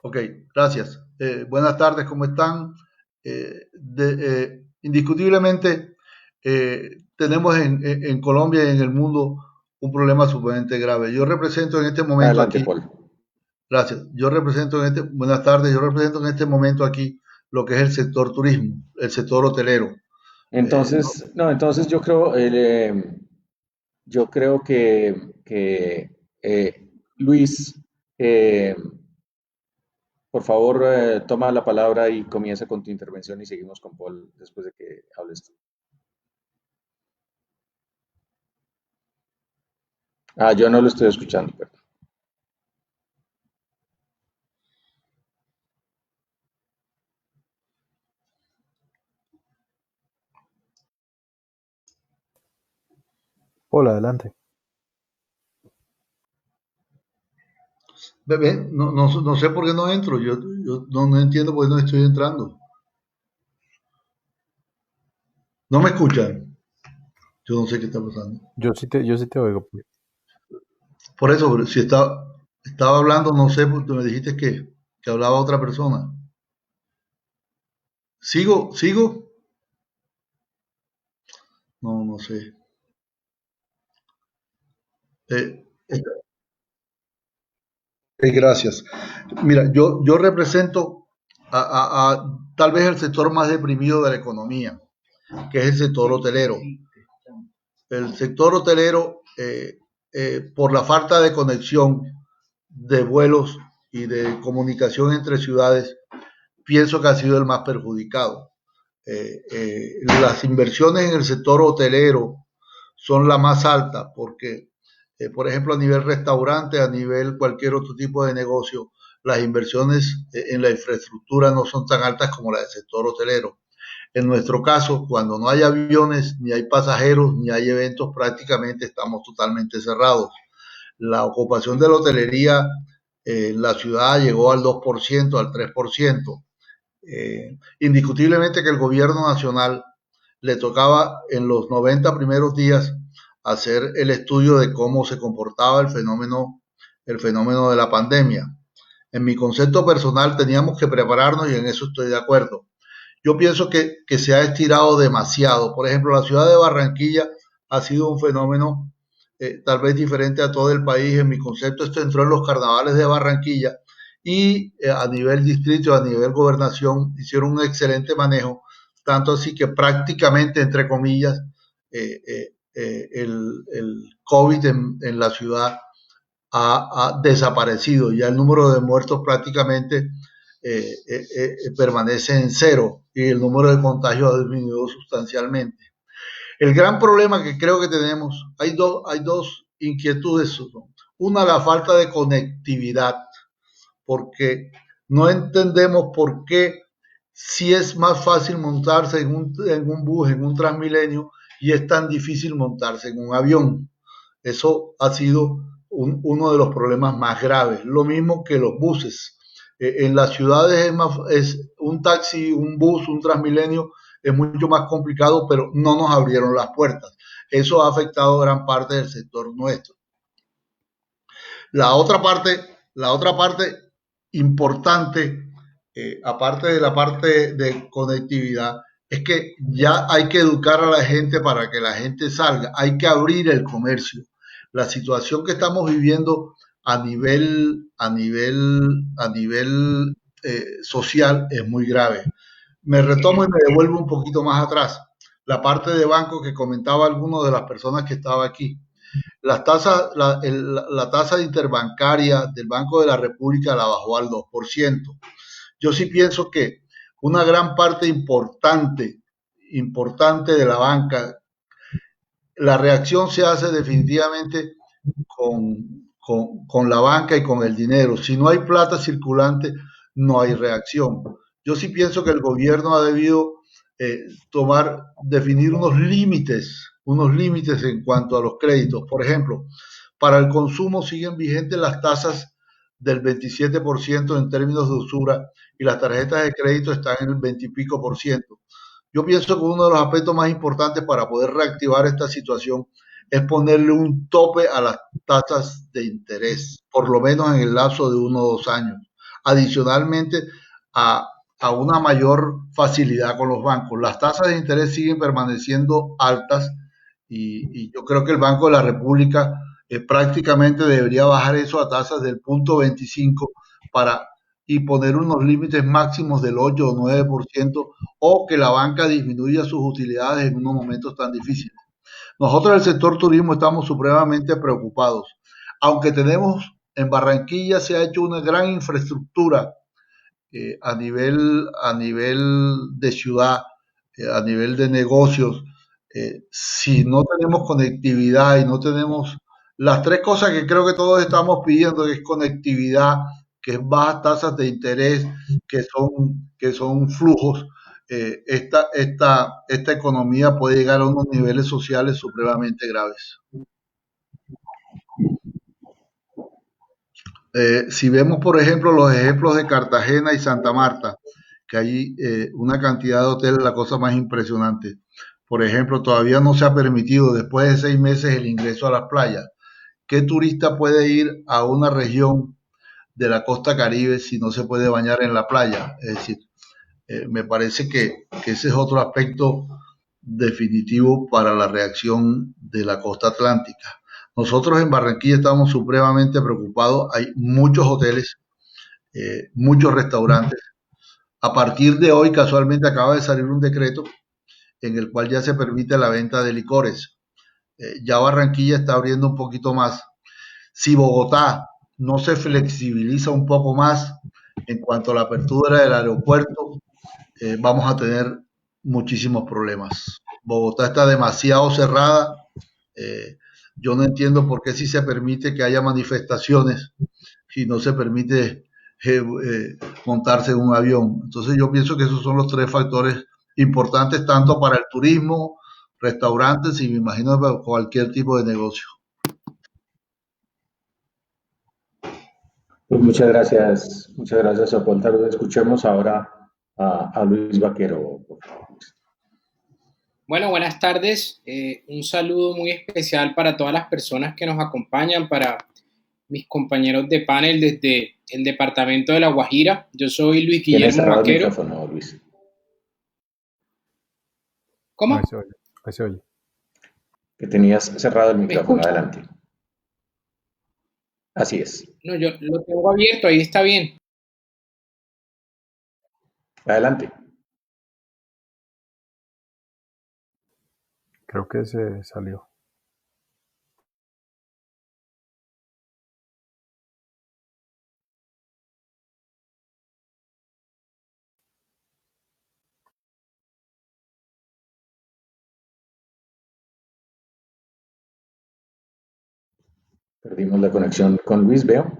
Ok, gracias. Buenas tardes, ¿cómo están? Indiscutiblemente tenemos en Colombia y en el mundo un problema sumamente grave. Yo represento en este momento Adelante, aquí. Paul. Gracias. Buenas tardes. Yo represento en este momento aquí lo que es el sector turismo, el sector hotelero. Entonces, yo creo que Luis, por favor, toma la palabra y comienza con tu intervención y seguimos con Paul después de que hables tú. Yo no lo estoy escuchando, perdón. Hola, adelante. Bebé, no sé por qué no entro. Yo no entiendo por qué no estoy entrando. ¿No me escuchan? Yo no sé qué está pasando. Yo sí te oigo. Por eso, pero si estaba hablando, no sé, porque me dijiste que hablaba otra persona. ¿Sigo? No sé. Gracias. Mira, yo represento a tal vez el sector más deprimido de la economía, que es el sector hotelero. El sector hotelero, por la falta de conexión de vuelos y de comunicación entre ciudades, pienso que ha sido el más perjudicado. Las inversiones en el sector hotelero son las más altas porque, por ejemplo, a nivel restaurante, a nivel cualquier otro tipo de negocio, las inversiones en la infraestructura no son tan altas como las del sector hotelero. En nuestro caso, cuando no hay aviones, ni hay pasajeros, ni hay eventos, prácticamente estamos totalmente cerrados. La ocupación de la hotelería en la ciudad llegó al 2%, al 3%. Indiscutiblemente que el gobierno nacional le tocaba en los 90 primeros días hacer el estudio de cómo se comportaba el fenómeno de la pandemia. En mi concepto personal teníamos que prepararnos y en eso estoy de acuerdo. Yo pienso que se ha estirado demasiado. Por ejemplo, la ciudad de Barranquilla ha sido un fenómeno tal vez diferente a todo el país. En mi concepto esto entró en los carnavales de Barranquilla y a nivel distrito, a nivel gobernación, hicieron un excelente manejo, tanto así que prácticamente, entre comillas, el COVID en la ciudad ha desaparecido. Ya el número de muertos prácticamente permanece en cero y el número de contagios ha disminuido sustancialmente. El gran problema que creo que tenemos, hay dos inquietudes. Una, la falta de conectividad, porque no entendemos por qué sí es más fácil montarse en un bus, en un Transmilenio, y es tan difícil montarse en un avión. Eso ha sido uno de los problemas más graves. Lo mismo que los buses. En las ciudades es un taxi, un bus, un Transmilenio, es mucho más complicado, pero no nos abrieron las puertas. Eso ha afectado gran parte del sector nuestro. La otra parte importante, aparte de la parte de conectividad, es que ya hay que educar a la gente para que la gente salga, hay que abrir el comercio. La situación que estamos viviendo a nivel social es muy grave. Me retomo y me devuelvo un poquito más atrás. La parte de banco que comentaba alguno de las personas que estaba aquí. Las tasas, la tasa de interbancaria del Banco de la República la bajó al 2%. Yo sí pienso que una gran parte importante de la banca, la reacción se hace definitivamente con la banca y con el dinero. Si no hay plata circulante, no hay reacción. Yo sí pienso que el gobierno ha debido definir unos límites en cuanto a los créditos. Por ejemplo, para el consumo siguen vigentes las tasas del 27% en términos de usura y las tarjetas de crédito están en el 20 y pico por ciento. Yo pienso que uno de los aspectos más importantes para poder reactivar esta situación es ponerle un tope a las tasas de interés, por lo menos en el lapso de 1 o 2 años. Adicionalmente, a, a una mayor facilidad con los bancos. Las tasas de interés siguen permaneciendo altas y yo creo que el Banco de la República prácticamente debería bajar eso a tasas del punto 25 para y poner unos límites máximos del 8 o 9% o que la banca disminuya sus utilidades en unos momentos tan difíciles. Nosotros en el sector turismo estamos supremamente preocupados. Aunque tenemos en Barranquilla se ha hecho una gran infraestructura a nivel de ciudad, a nivel de negocios, si no tenemos conectividad y no tenemos las tres cosas que creo que todos estamos pidiendo, que es conectividad, que es bajas tasas de interés, que son flujos, esta economía puede llegar a unos niveles sociales supremamente graves. Si vemos, por ejemplo, los ejemplos de Cartagena y Santa Marta, que hay una cantidad de hoteles, la cosa más impresionante. Por ejemplo, todavía no se ha permitido después de 6 meses el ingreso a las playas. ¿Qué turista puede ir a una región de la costa Caribe si no se puede bañar en la playa? Es decir, me parece que ese es otro aspecto definitivo para la reacción de la costa atlántica. Nosotros en Barranquilla estamos supremamente preocupados. Hay muchos hoteles, muchos restaurantes. A partir de hoy, casualmente, acaba de salir un decreto en el cual ya se permite la venta de licores. Ya Barranquilla está abriendo un poquito más. Si Bogotá no se flexibiliza un poco más en cuanto a la apertura del aeropuerto, vamos a tener muchísimos problemas. Bogotá está demasiado cerrada. Eh, yo no entiendo por qué si se permite que haya manifestaciones y no se permite montarse en un avión. Entonces yo pienso que esos son los tres factores importantes tanto para el turismo, restaurantes y me imagino para cualquier tipo de negocio. Pues muchas gracias, Leopoldo. Escuchemos ahora a Luis Vaquero, por favor. Bueno, buenas tardes. Un saludo muy especial para todas las personas que nos acompañan, para mis compañeros de panel desde el departamento de La Guajira. Yo soy Luis Tienes Guillermo cerrado el Vaquero. micrófono, Luis. ¿Cómo? Ahí se oye, ahí se oye. Que tenías cerrado el ¿Me micrófono. escuchan? Adelante. Así es. No, yo lo tengo abierto, ahí está bien. Adelante. Creo que se salió. Perdimos la conexión con Luis, veo.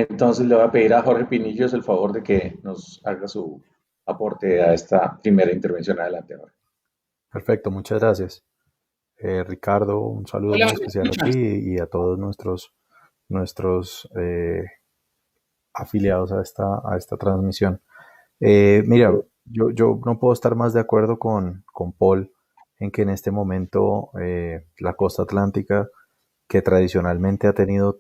Entonces le voy a pedir a Jorge Pinillos el favor de que nos haga su aporte a esta primera intervención. Adelante, Jorge. Perfecto, muchas gracias. Ricardo, un saludo Hola, muy ¿me especial a escuchas? ti y a todos nuestros afiliados a esta transmisión. Mira, yo no puedo estar más de acuerdo con Paul en que en este momento la costa atlántica, que tradicionalmente ha tenido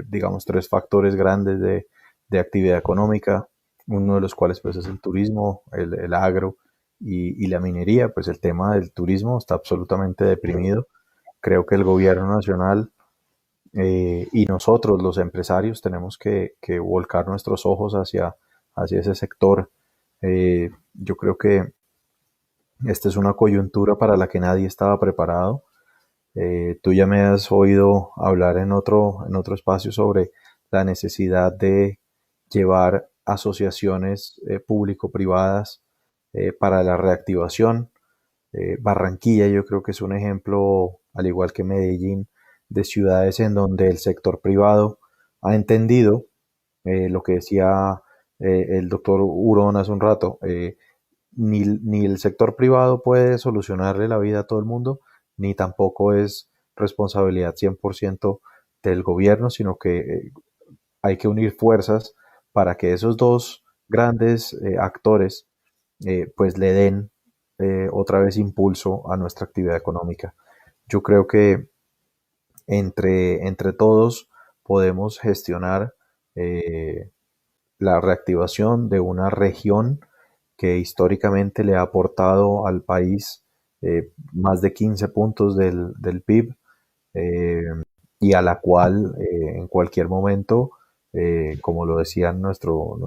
digamos, tres factores grandes de actividad económica, uno de los cuales pues es el turismo, el agro y la minería, pues el tema del turismo está absolutamente deprimido. Creo que el gobierno nacional y nosotros, los empresarios, tenemos que volcar nuestros ojos hacia ese sector. Yo creo que esta es una coyuntura para la que nadie estaba preparado. Tú ya me has oído hablar en otro espacio sobre la necesidad de llevar asociaciones público-privadas para la reactivación. Barranquilla yo creo que es un ejemplo, al igual que Medellín, de ciudades en donde el sector privado ha entendido lo que decía el doctor Hurón hace un rato. Ni el sector privado puede solucionarle la vida a todo el mundo, ni tampoco es responsabilidad 100% del gobierno, sino que hay que unir fuerzas para que esos dos grandes actores pues le den otra vez impulso a nuestra actividad económica. Yo creo que entre todos podemos gestionar eh, la reactivación de una región que históricamente le ha aportado al país más de 15 puntos del PIB, eh, y a la cual en cualquier momento, como lo decía nuestro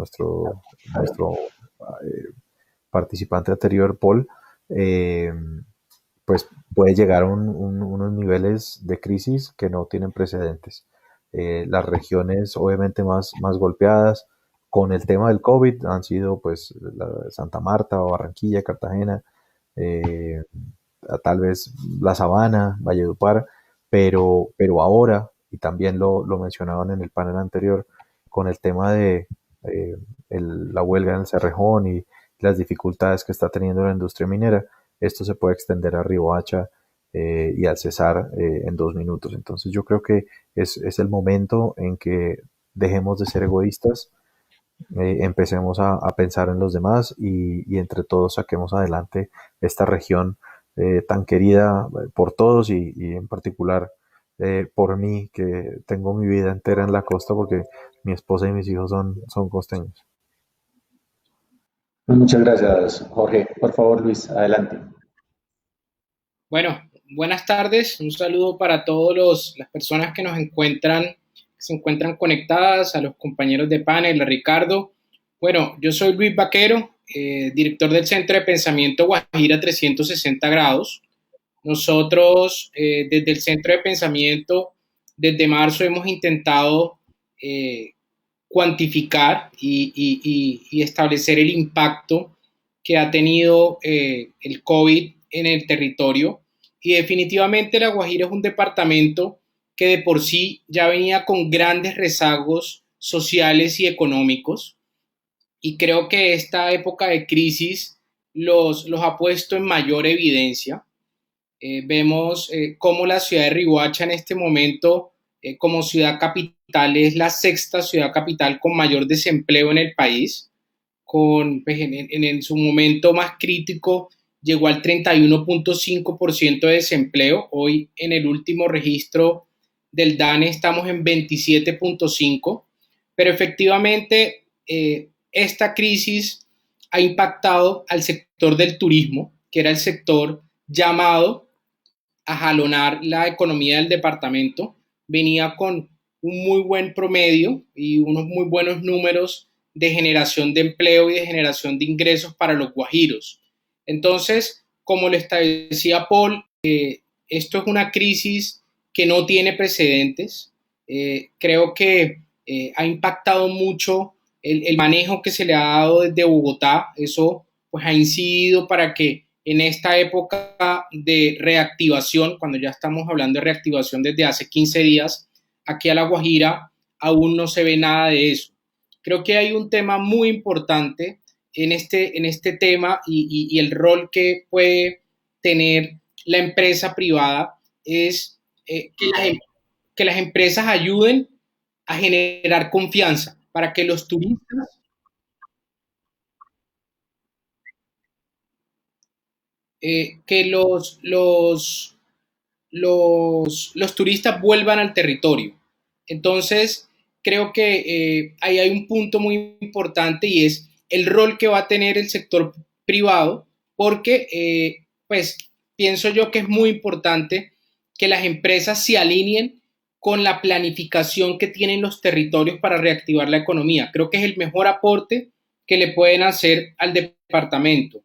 participante anterior, Paul, eh, pues puede llegar a unos niveles de crisis que no tienen precedentes. Las regiones obviamente más golpeadas con el tema del COVID han sido pues Santa Marta, Barranquilla, Cartagena, eh, tal vez La Sabana, Valledupar, pero ahora, y también lo mencionaban en el panel anterior, con el tema de la huelga en el Cerrejón y las dificultades que está teniendo la industria minera, esto se puede extender a Riohacha y al Cesar en 2 minutos. Entonces yo creo que es el momento en que dejemos de ser egoístas, empecemos a pensar en los demás y entre todos saquemos adelante esta región tan querida por todos y en particular por mí, que tengo mi vida entera en la costa porque mi esposa y mis hijos son costeños. Muchas gracias, Jorge. Por favor, Luis, adelante. Bueno, buenas tardes. Un saludo para todas las personas que se encuentran conectadas, a los compañeros de panel, a Ricardo. Bueno, yo soy Luis Vaquero, director del Centro de Pensamiento Guajira 360 grados. Nosotros, desde el Centro de Pensamiento, desde marzo hemos intentado cuantificar y establecer el impacto que ha tenido el COVID en el territorio. Y definitivamente La Guajira es un departamento que de por sí ya venía con grandes rezagos sociales y económicos. Y creo que esta época de crisis los ha puesto en mayor evidencia. Vemos cómo la ciudad de Riohacha en este momento, como ciudad capital, es la sexta ciudad capital con mayor desempleo en el país. Pues, en su momento más crítico llegó al 31.5% de desempleo. Hoy en el último registro del DANE estamos en 27.5%, pero efectivamente esta crisis ha impactado al sector del turismo, que era el sector llamado a jalonar la economía del departamento. Venía con un muy buen promedio y unos muy buenos números de generación de empleo y de generación de ingresos para los guajiros. Entonces, como lo establecía Paul, esto es una crisis que no tiene precedentes. Creo que ha impactado mucho el manejo que se le ha dado desde Bogotá. Eso pues ha incidido para que en esta época de reactivación, cuando ya estamos hablando de reactivación desde hace 15 días, aquí a La Guajira aún no se ve nada de eso. Creo que hay un tema muy importante en este tema y el rol que puede tener la empresa privada es que las empresas ayuden a generar confianza para que los turistas que los turistas vuelvan al territorio. Entonces, creo que ahí hay un punto muy importante y es el rol que va a tener el sector privado, porque pues pienso yo que es muy importante que las empresas se alineen con la planificación que tienen los territorios para reactivar la economía. Creo que es el mejor aporte que le pueden hacer al departamento.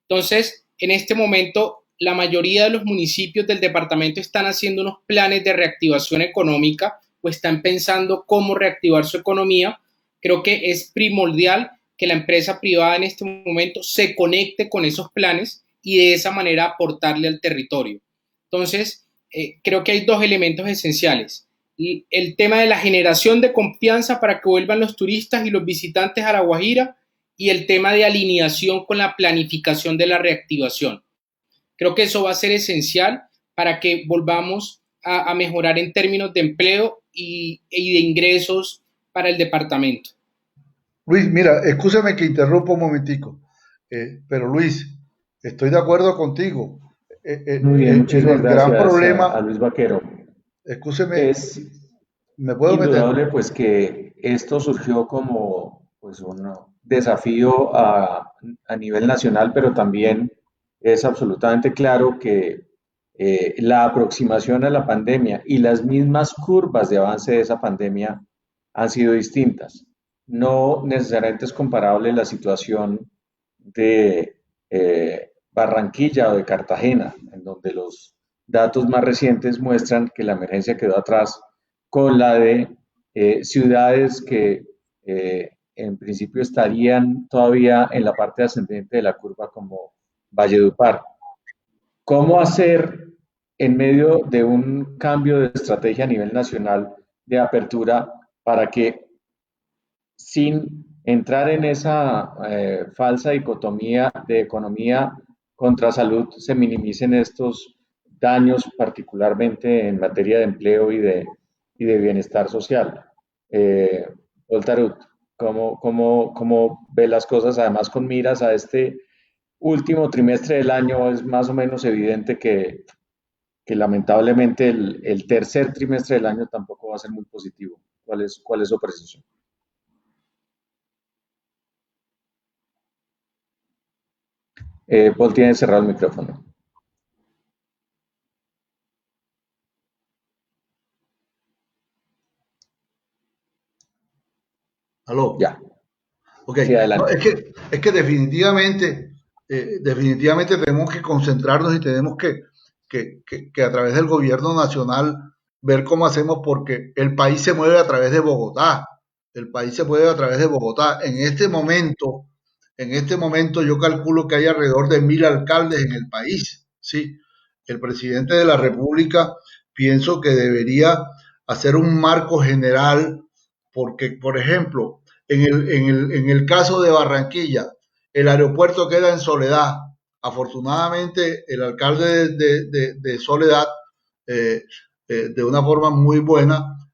Entonces, en este momento, la mayoría de los municipios del departamento están haciendo unos planes de reactivación económica o están pensando cómo reactivar su economía. Creo que es primordial que la empresa privada en este momento se conecte con esos planes y de esa manera aportarle al territorio. Entonces, creo que hay dos elementos esenciales. El tema de la generación de confianza para que vuelvan los turistas y los visitantes a La Guajira y el tema de alineación con la planificación de la reactivación. Creo que eso va a ser esencial para que volvamos a mejorar en términos de empleo y de ingresos para el departamento. Luis, mira, escúchame que interrumpa un momentico, pero Luis, estoy de acuerdo contigo. Muy bien, muchísimas gracias gran problema, a Luis Vaquero. Escúcheme, Es ¿me puedo indudable meter? pues que esto surgió como pues un desafío a nivel nacional, pero también es absolutamente claro que la aproximación a la pandemia y las mismas curvas de avance de esa pandemia han sido distintas. No necesariamente es comparable la situación de Barranquilla o de Cartagena, en donde los datos más recientes muestran que la emergencia quedó atrás, con la de ciudades que en principio estarían todavía en la parte ascendente de la curva como Valledupar. ¿Cómo hacer en medio de un cambio de estrategia a nivel nacional de apertura para que sin entrar en esa falsa dicotomía de economía contra salud se minimicen estos daños, particularmente en materia de empleo y de bienestar social? Paul Tarut, ¿cómo ve las cosas? Además, con miras a este último trimestre del año, es más o menos evidente que lamentablemente el tercer trimestre del año tampoco va a ser muy positivo. ¿Cuál es su percepción? Paul tiene cerrado el micrófono. ¿Aló? Ya. Ok. Sí, adelante. No, es que definitivamente, definitivamente tenemos que concentrarnos y tenemos que a través del gobierno nacional ver cómo hacemos, porque el país se mueve a través de Bogotá. El país se mueve a través de Bogotá. En este momento yo calculo que hay alrededor de 1000 alcaldes en el país. Sí, el presidente de la República pienso que debería hacer un marco general, porque, por ejemplo, en el caso de Barranquilla, el aeropuerto queda en Soledad. Afortunadamente, el alcalde de Soledad, eh, de una forma muy buena,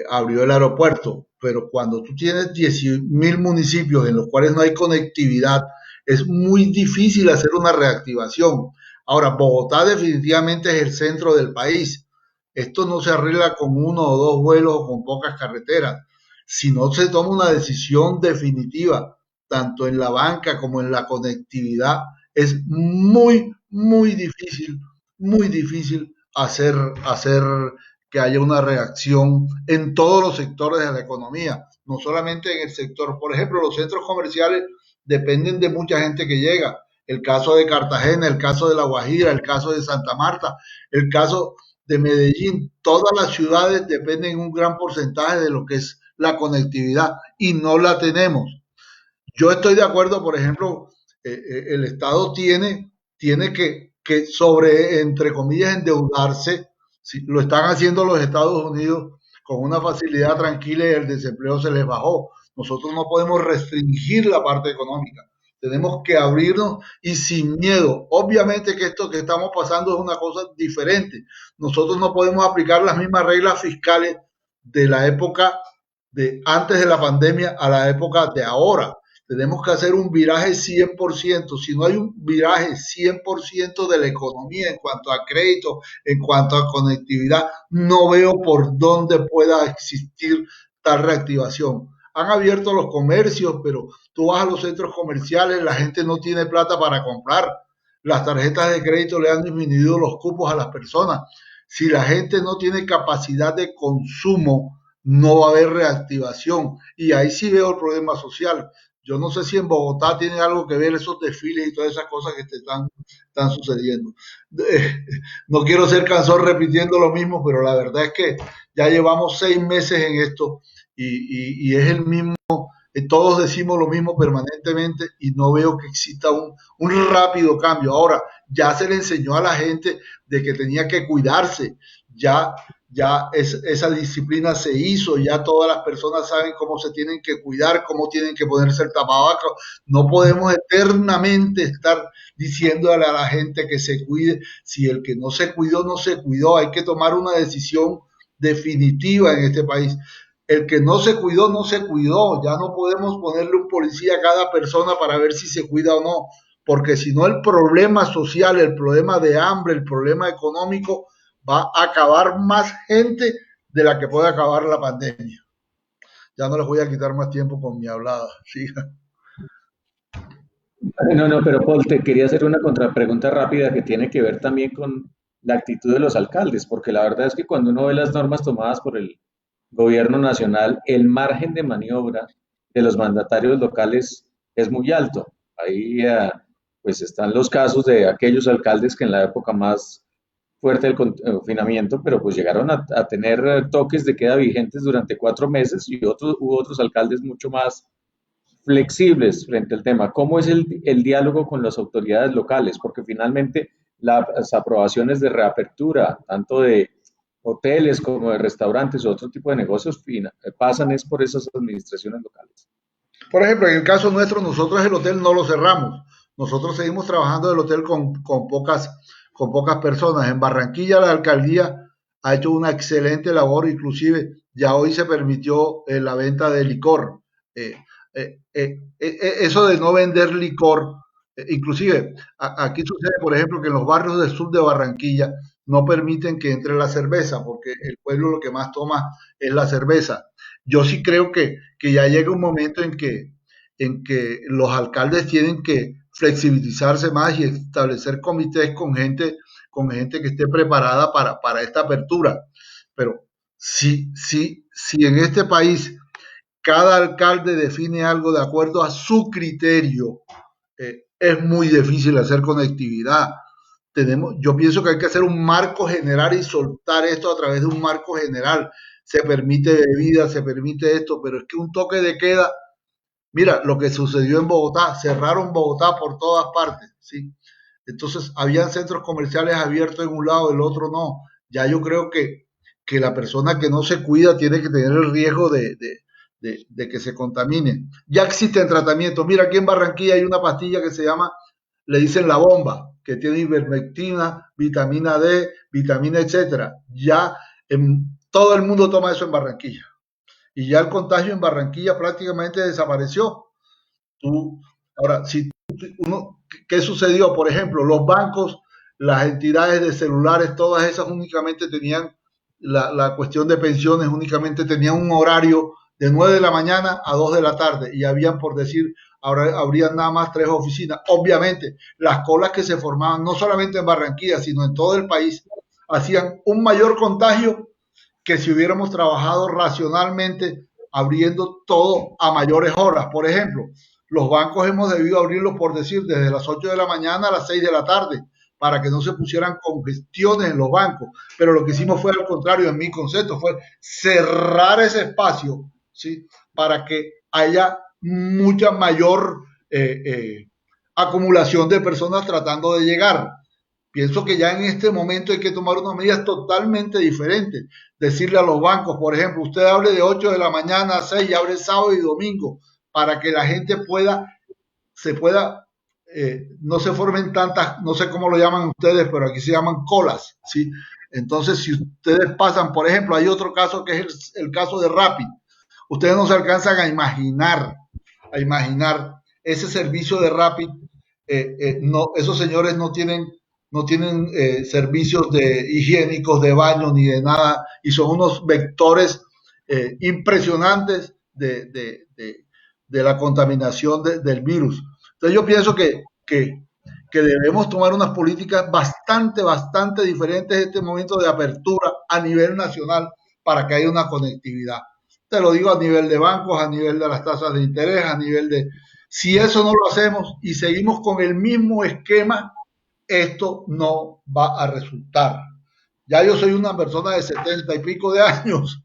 abrió el aeropuerto. Pero cuando tú tienes 10.000 municipios en los cuales no hay conectividad, es muy difícil hacer una reactivación. Ahora, Bogotá definitivamente es el centro del país. Esto no se arregla con uno o dos vuelos o con pocas carreteras. Si no se toma una decisión definitiva, tanto en la banca como en la conectividad, es muy difícil hacer que haya una reacción en todos los sectores de la economía, no solamente en el sector. Por ejemplo, los centros comerciales dependen de mucha gente que llega. El caso de Cartagena, el caso de La Guajira, el caso de Santa Marta, el caso de Medellín. Todas las ciudades dependen en un gran porcentaje de lo que es la conectividad y no la tenemos. Yo estoy de acuerdo, por ejemplo, el Estado tiene entre comillas, endeudarse. Sí, lo están haciendo los Estados Unidos con una facilidad tranquila y el desempleo se les bajó. Nosotros no podemos restringir la parte económica. Tenemos que abrirnos y sin miedo. Obviamente que esto que estamos pasando es una cosa diferente. Nosotros no podemos aplicar las mismas reglas fiscales de la época de antes de la pandemia a la época de ahora. Tenemos que hacer un viraje 100%. Si no hay un viraje 100% de la economía en cuanto a crédito, en cuanto a conectividad, no veo por dónde pueda existir tal reactivación. Han abierto los comercios, pero tú vas a los centros comerciales, la gente no tiene plata para comprar. Las tarjetas de crédito le han disminuido los cupos a las personas. Si la gente no tiene capacidad de consumo, no va a haber reactivación. Y ahí sí veo el problema social. Yo no sé si en Bogotá tiene algo que ver esos desfiles y todas esas cosas que están sucediendo. No quiero ser cansón repitiendo lo mismo, pero la verdad es que ya llevamos 6 meses en esto y es el mismo, todos decimos lo mismo permanentemente y no veo que exista un rápido cambio. Ahora, ya se le enseñó a la gente de que tenía que cuidarse, ya esa disciplina se hizo, ya todas las personas saben cómo se tienen que cuidar, cómo tienen que ponerse el tapaboca. No podemos eternamente estar diciéndole a la gente que se cuide. Si el que no se cuidó, no se cuidó. Hay que tomar una decisión definitiva en este país. El que no se cuidó, no se cuidó. Ya no podemos ponerle un policía a cada persona para ver si se cuida o no, porque si no el problema social, el problema de hambre, el problema económico va a acabar más gente de la que puede acabar la pandemia. Ya no les voy a quitar más tiempo con mi hablada. Siga. No, pero Paul, te quería hacer una contrapregunta rápida que tiene que ver también con la actitud de los alcaldes, porque la verdad es que cuando uno ve las normas tomadas por el gobierno nacional, el margen de maniobra de los mandatarios locales es muy alto. Ahí pues están los casos de aquellos alcaldes que en la época más fuerte del confinamiento, pero pues llegaron a tener toques de queda vigentes durante 4 meses y hubo otros alcaldes mucho más flexibles frente al tema. ¿Cómo es el diálogo con las autoridades locales? Porque finalmente las aprobaciones de reapertura, tanto de hoteles como de restaurantes o otro tipo de negocios, pasan es por esas administraciones locales. Por ejemplo, en el caso nuestro, nosotros el hotel no lo cerramos. Nosotros seguimos trabajando el hotel con pocas personas. En Barranquilla la alcaldía ha hecho una excelente labor, inclusive ya hoy se permitió la venta de licor. Eso de no vender licor, inclusive aquí sucede, por ejemplo, que en los barrios del sur de Barranquilla no permiten que entre la cerveza, porque el pueblo lo que más toma es la cerveza. Yo sí creo que ya llega un momento en que los alcaldes tienen que flexibilizarse más y establecer comités con gente que esté preparada para esta apertura. Pero si en este país cada alcalde define algo de acuerdo a su criterio, es muy difícil hacer conectividad. Yo pienso que hay que hacer un marco general y soltar esto a través de un marco general. Se permite bebida, se permite esto, pero es que un toque de queda, mira lo que sucedió en Bogotá, cerraron Bogotá por todas partes, ¿sí? Entonces, habían centros comerciales abiertos en un lado, el otro no. Ya yo creo que la persona que no se cuida tiene que tener el riesgo de que se contamine. Ya existen tratamientos. Mira, aquí en Barranquilla hay una pastilla que se llama, le dicen la bomba, que tiene ivermectina, vitamina D, vitamina etcétera. Ya todo el mundo toma eso en Barranquilla. Y ya el contagio en Barranquilla prácticamente desapareció. Ahora, ¿qué sucedió? Por ejemplo, los bancos, las entidades de celulares, todas esas únicamente tenían la cuestión de pensiones, únicamente tenían un horario de 9 de la mañana a 2 de la tarde y habían, por decir, ahora habrían nada más 3 oficinas. Obviamente, las colas que se formaban, no solamente en Barranquilla, sino en todo el país, hacían un mayor contagio que si hubiéramos trabajado racionalmente abriendo todo a mayores horas. Por ejemplo, los bancos hemos debido abrirlos, por decir, desde las 8 de la mañana a las 6 de la tarde, para que no se pusieran congestiones en los bancos. Pero lo que hicimos fue al contrario, en mi concepto, fue cerrar ese espacio, ¿sí? Para que haya mucha mayor acumulación de personas tratando de llegar. Pienso que ya en este momento hay que tomar unas medidas totalmente diferentes. Decirle a los bancos, por ejemplo, usted hable de 8 de la mañana a 6 y abre sábado y domingo para que la gente no se formen tantas, no sé cómo lo llaman ustedes, pero aquí se llaman colas, ¿sí? Entonces, si ustedes pasan, por ejemplo, hay otro caso que es el caso de Rappi. Ustedes no se alcanzan a imaginar ese servicio de Rappi. No, esos señores no tienen servicios higiénicos de baño ni de nada y son unos vectores impresionantes de la contaminación del virus. Entonces yo pienso que debemos tomar unas políticas bastante diferentes en este momento de apertura a nivel nacional para que haya una conectividad. Te lo digo a nivel de bancos, a nivel de las tasas de interés, a nivel de... Si eso no lo hacemos y seguimos con el mismo esquema, esto no va a resultar. Ya yo soy una persona de 70 y pico de años,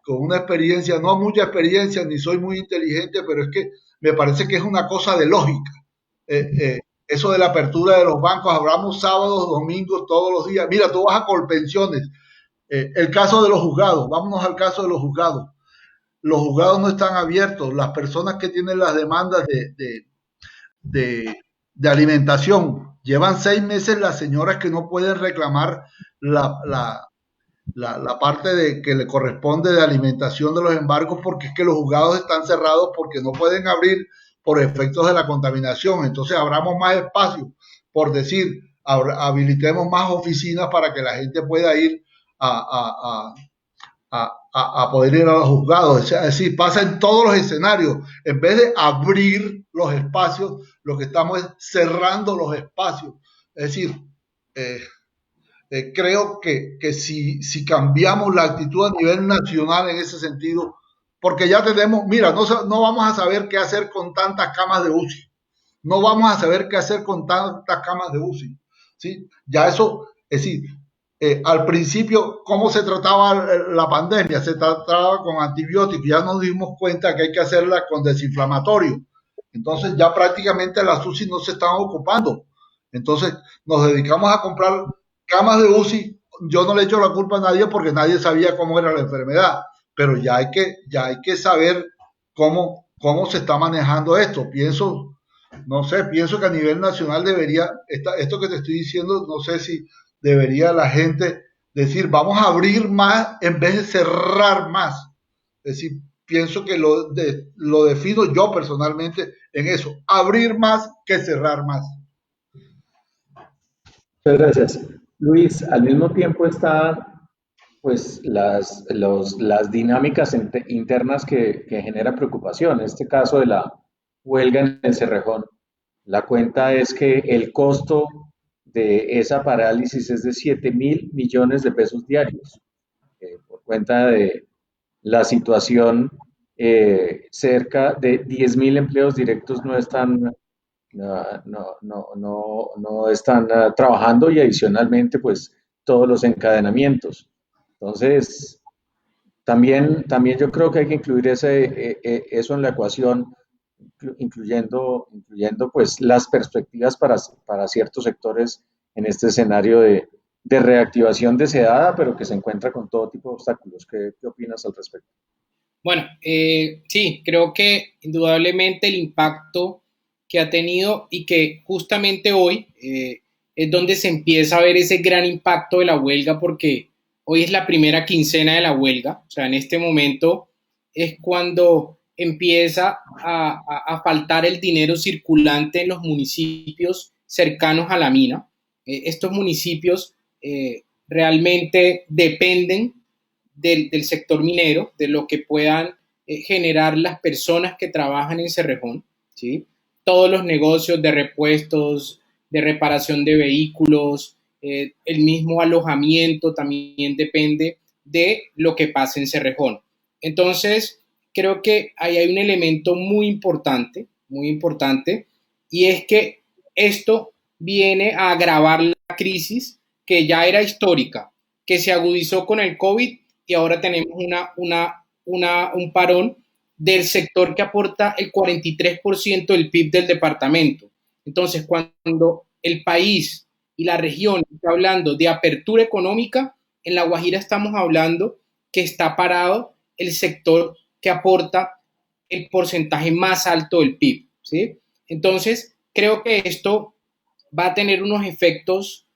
con una experiencia, no mucha experiencia, ni soy muy inteligente, pero es que me parece que es una cosa de lógica. Eso de la apertura de los bancos, hablamos sábados, domingos, todos los días. Mira, tú vas a Colpensiones. El caso de los juzgados, vámonos al caso de los juzgados. Los juzgados no están abiertos. Las personas que tienen las demandas de alimentación, llevan 6 meses las señoras que no pueden reclamar la parte que le corresponde de alimentación de los embargos porque es que los juzgados están cerrados porque no pueden abrir por efectos de la contaminación. Entonces abramos más espacio, por decir, habilitemos más oficinas para que la gente pueda ir a poder ir a los juzgados. Es decir, pasa en todos los escenarios. En vez de abrir los espacios, lo que estamos es cerrando los espacios. Es decir, creo que si cambiamos la actitud a nivel nacional en ese sentido, porque ya tenemos, mira, no vamos a saber qué hacer con tantas camas de UCI. No vamos a saber qué hacer con tantas camas de UCI. ¿Sí? Ya eso, es decir, al principio, ¿cómo se trataba la pandemia? Se trataba con antibióticos. Ya nos dimos cuenta que hay que hacerla con desinflamatorio. Entonces ya prácticamente las UCI no se están ocupando. Entonces nos dedicamos a comprar camas de UCI. Yo no le echo la culpa a nadie porque nadie sabía cómo era la enfermedad, pero ya hay que saber cómo se está manejando esto. Pienso que a nivel nacional debería, esto que te estoy diciendo, no sé si debería la gente decir, vamos a abrir más en vez de cerrar más. Es decir, pienso que lo defino yo personalmente en eso, abrir más que cerrar más. Muchas gracias. Luis, al mismo tiempo está pues las dinámicas internas que genera preocupación. En este caso de la huelga en el Cerrejón, la cuenta es que el costo de esa parálisis es de 7.000 millones de pesos diarios. Por cuenta de la situación, cerca de 10.000 empleos directos no están trabajando y adicionalmente pues todos los encadenamientos. Entonces, también yo creo que hay que incluir eso en la ecuación, incluyendo pues las perspectivas para ciertos sectores en este escenario de reactivación deseada, pero que se encuentra con todo tipo de obstáculos. ¿Qué opinas al respecto? Bueno, sí, creo que indudablemente el impacto que ha tenido y que justamente hoy es donde se empieza a ver ese gran impacto de la huelga, porque hoy es la primera quincena de la huelga. O sea, en este momento es cuando empieza a faltar el dinero circulante en los municipios cercanos a la mina. Estos municipios realmente dependen del sector minero, de lo que puedan generar las personas que trabajan en Cerrejón, ¿sí? Todos los negocios de repuestos, de reparación de vehículos, el mismo alojamiento también depende de lo que pase en Cerrejón. Entonces, creo que ahí hay un elemento muy importante, y es que esto viene a agravar la crisis que ya era histórica, que se agudizó con el COVID y ahora tenemos un parón del sector que aporta el 43% del PIB del departamento. Entonces, cuando el país y la región está hablando de apertura económica, en La Guajira estamos hablando que está parado el sector que aporta el porcentaje más alto del PIB, ¿sí? Entonces, creo que esto va a tener unos efectos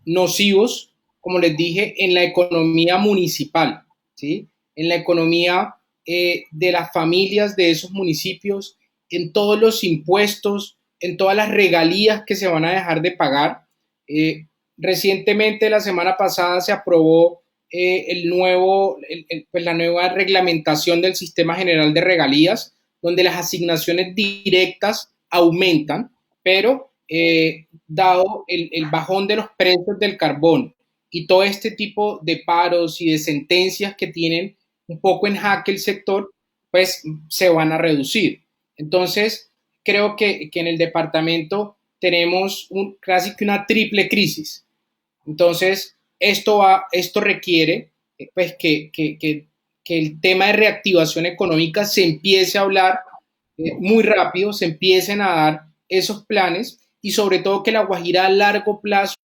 nocivos, como les dije, en la economía municipal, ¿sí? En la economía de las familias de esos municipios, en todos los impuestos, en todas las regalías que se van a dejar de pagar. Recientemente, la semana pasada, se aprobó pues la nueva reglamentación del Sistema General de Regalías, donde las asignaciones directas aumentan, pero dado el bajón de los precios del carbón y todo este tipo de paros y de sentencias que tienen un poco en jaque el sector, pues se van a reducir. Entonces, creo que en el departamento tenemos casi que una triple crisis. Entonces, esto requiere pues, que el tema de reactivación económica se empiece a hablar muy rápido, se empiecen a dar esos planes y sobre todo que La Guajira a largo plazo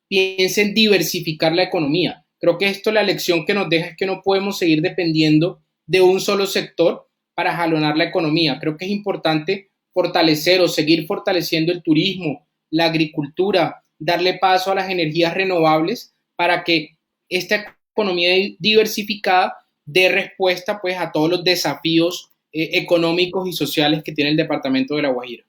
piense en diversificar la economía. Creo que esto la lección que nos deja es que no podemos seguir dependiendo de un solo sector para jalonar la economía. Creo que es importante fortalecer o seguir fortaleciendo el turismo, la agricultura, darle paso a las energías renovables para que esta economía diversificada dé respuesta pues a todos los desafíos económicos y sociales que tiene el departamento de La Guajira.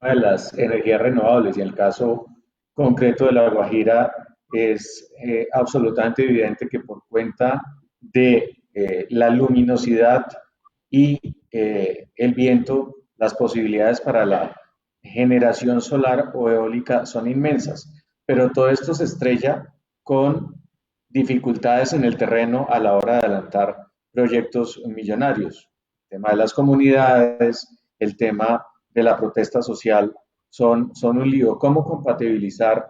De las energías renovables y el caso concreto de La Guajira es absolutamente evidente que por cuenta de la luminosidad y el viento, las posibilidades para la generación solar o eólica son inmensas, pero todo esto se estrella con dificultades en el terreno a la hora de adelantar proyectos millonarios. El tema de las comunidades, el tema de la protesta social son un lío. ¿Cómo compatibilizar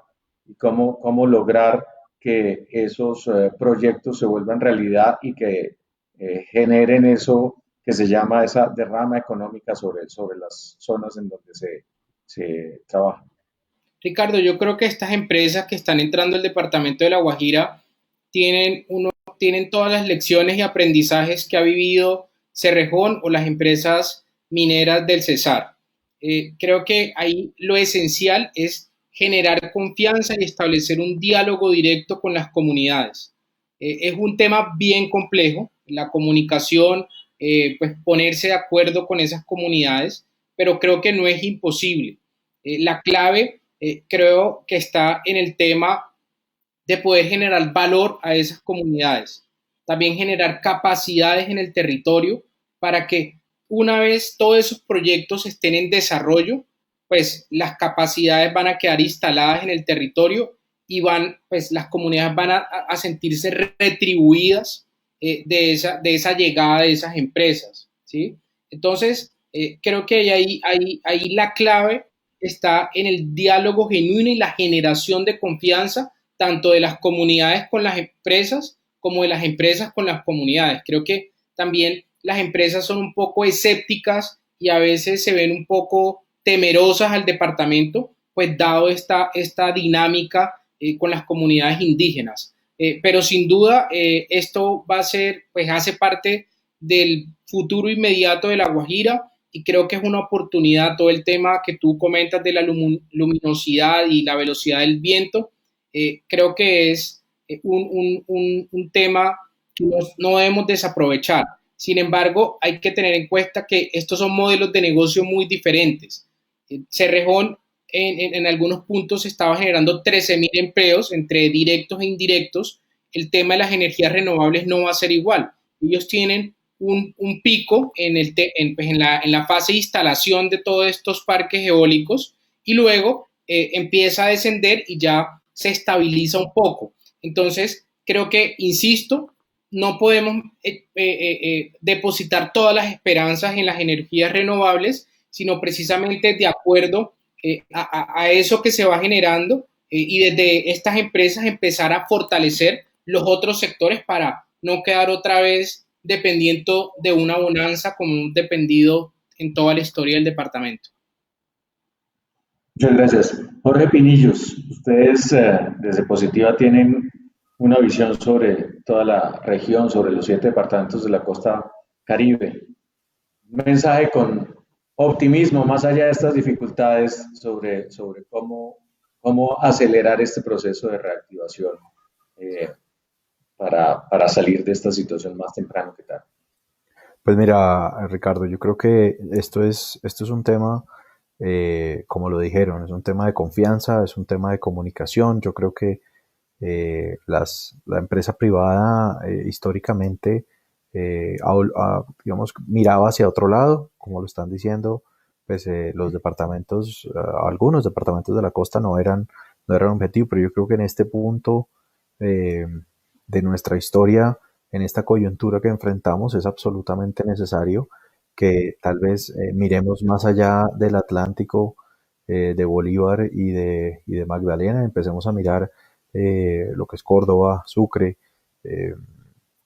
y cómo lograr que esos proyectos se vuelvan realidad y que generen eso que se llama esa derrama económica sobre las zonas en donde se trabaja? Ricardo, yo creo que estas empresas que están entrando al departamento de La Guajira tienen todas las lecciones y aprendizajes que ha vivido Cerrejón o las empresas mineras del Cesar. Creo que ahí lo esencial es generar confianza y establecer un diálogo directo con las comunidades. Es un tema bien complejo, la comunicación, pues ponerse de acuerdo con esas comunidades, pero creo que no es imposible. La clave creo que está en el tema de poder generar valor a esas comunidades, también generar capacidades en el territorio para que una vez todos esos proyectos estén en desarrollo, pues las capacidades van a quedar instaladas en el territorio y pues las comunidades van a sentirse retribuidas de esa llegada de esas empresas, ¿sí? Entonces, creo que ahí la clave está en el diálogo genuino y la generación de confianza tanto de las comunidades con las empresas como de las empresas con las comunidades. Creo que también las empresas son un poco escépticas y a veces se ven un poco temerosas al departamento, pues dado esta dinámica con las comunidades indígenas. Pero sin duda esto va a ser, pues hace parte del futuro inmediato de La Guajira y creo que es una oportunidad todo el tema que tú comentas de la luminosidad y la velocidad del viento. Creo que es un tema que no debemos desaprovechar. Sin embargo, hay que tener en cuenta que estos son modelos de negocio muy diferentes. Cerrejón en algunos puntos estaba generando 13,000 empleos entre directos e indirectos. El tema de las energías renovables no va a ser igual. Ellos tienen un pico en la fase de instalación de todos estos parques eólicos y luego empieza a descender y ya se estabiliza un poco. Entonces, creo que, insisto, no podemos depositar todas las esperanzas en las energías renovables, sino precisamente de acuerdo a eso que se va generando y desde estas empresas empezar a fortalecer los otros sectores para no quedar otra vez dependiendo de una bonanza como hemos dependido en toda la historia del departamento. Muchas gracias. Jorge Pinillos, ustedes desde Positiva tienen una visión sobre toda la región, sobre los 7 departamentos de la costa Caribe. Un mensaje con optimismo, más allá de estas dificultades, sobre cómo acelerar este proceso de reactivación eh, para salir de esta situación más temprano que tarde. Pues mira, Ricardo, yo creo que esto es un tema, como lo dijeron, es un tema de confianza, es un tema de comunicación. Yo creo que la empresa privada históricamente, digamos, miraba hacia otro lado, como lo están diciendo, pues los departamentos, algunos departamentos de la costa no eran objetivo, pero yo creo que en este punto eh, de nuestra historia, en esta coyuntura que enfrentamos, es absolutamente necesario que tal vez miremos más allá del Atlántico, de Bolívar y de Magdalena, empecemos a mirar lo que es Córdoba, Sucre, eh,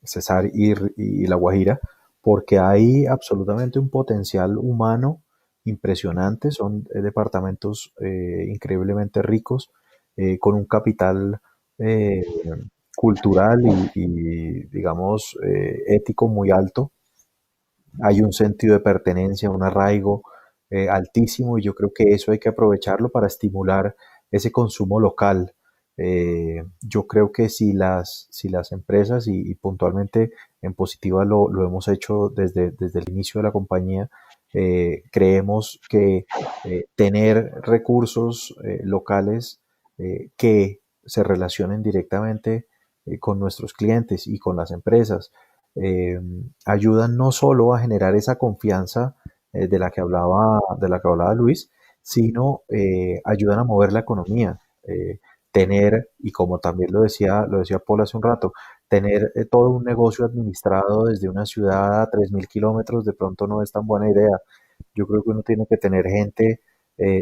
Cesar y La Guajira, porque hay absolutamente un potencial humano impresionante, son departamentos increíblemente ricos, con un capital eh, cultural y, digamos, ético muy alto. Hay un sentido de pertenencia, un arraigo altísimo, y yo creo que eso hay que aprovecharlo para estimular ese consumo local. Yo creo que si las empresas, y puntualmente en Positiva lo hemos hecho desde el inicio de la compañía, creemos que tener recursos locales que se relacionen directamente con nuestros clientes y con las empresas eh, ayudan no solo a generar esa confianza de la que hablaba Luis, sino ayudan a mover la economía. Tener, y como también lo decía Paul hace un rato, tener todo un negocio administrado desde una ciudad a 3.000 kilómetros de pronto no es tan buena idea. Yo creo que uno tiene que tener gente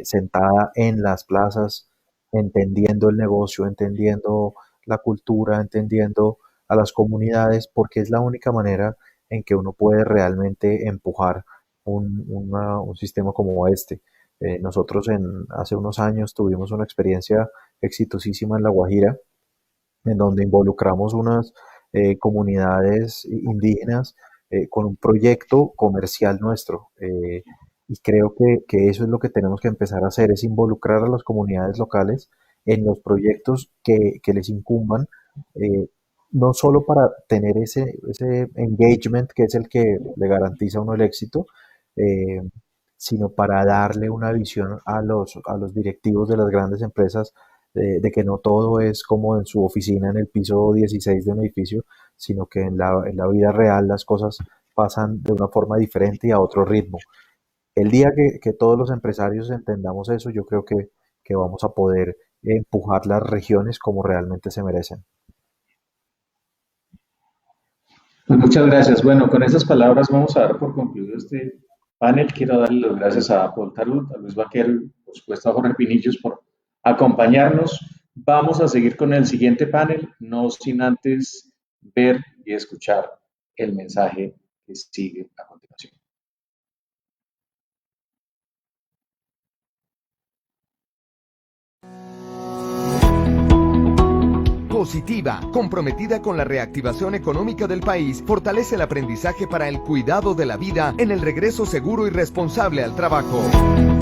sentada en las plazas, entendiendo el negocio, entendiendo la cultura, entendiendo a las comunidades, porque es la única manera en que uno puede realmente empujar un sistema como este. Nosotros hace unos años tuvimos una experiencia exitosísima en La Guajira, en donde involucramos unas comunidades indígenas con un proyecto comercial nuestro. Y creo que eso es lo que tenemos que empezar a hacer, es involucrar a las comunidades locales en los proyectos que les incumban, eh, no solo para tener ese engagement que es el que le garantiza a uno el éxito, eh, sino para darle una visión a los directivos de las grandes empresas de que no todo es como en su oficina en el piso 16 de un edificio, sino que en la vida real las cosas pasan de una forma diferente y a otro ritmo. El día que todos los empresarios entendamos eso, yo creo que vamos a poder empujar las regiones como realmente se merecen. Pues muchas gracias. Bueno, con esas palabras vamos a dar por concluido este panel. Quiero darle las gracias a Paul Tarut, a Luis Vaquero y por supuesto a Jorge Pinillos por acompañarnos. Vamos a seguir con el siguiente panel, no sin antes ver y escuchar el mensaje que sigue a continuación. Positiva, comprometida con la reactivación económica del país, fortalece el aprendizaje para el cuidado de la vida en el regreso seguro y responsable al trabajo.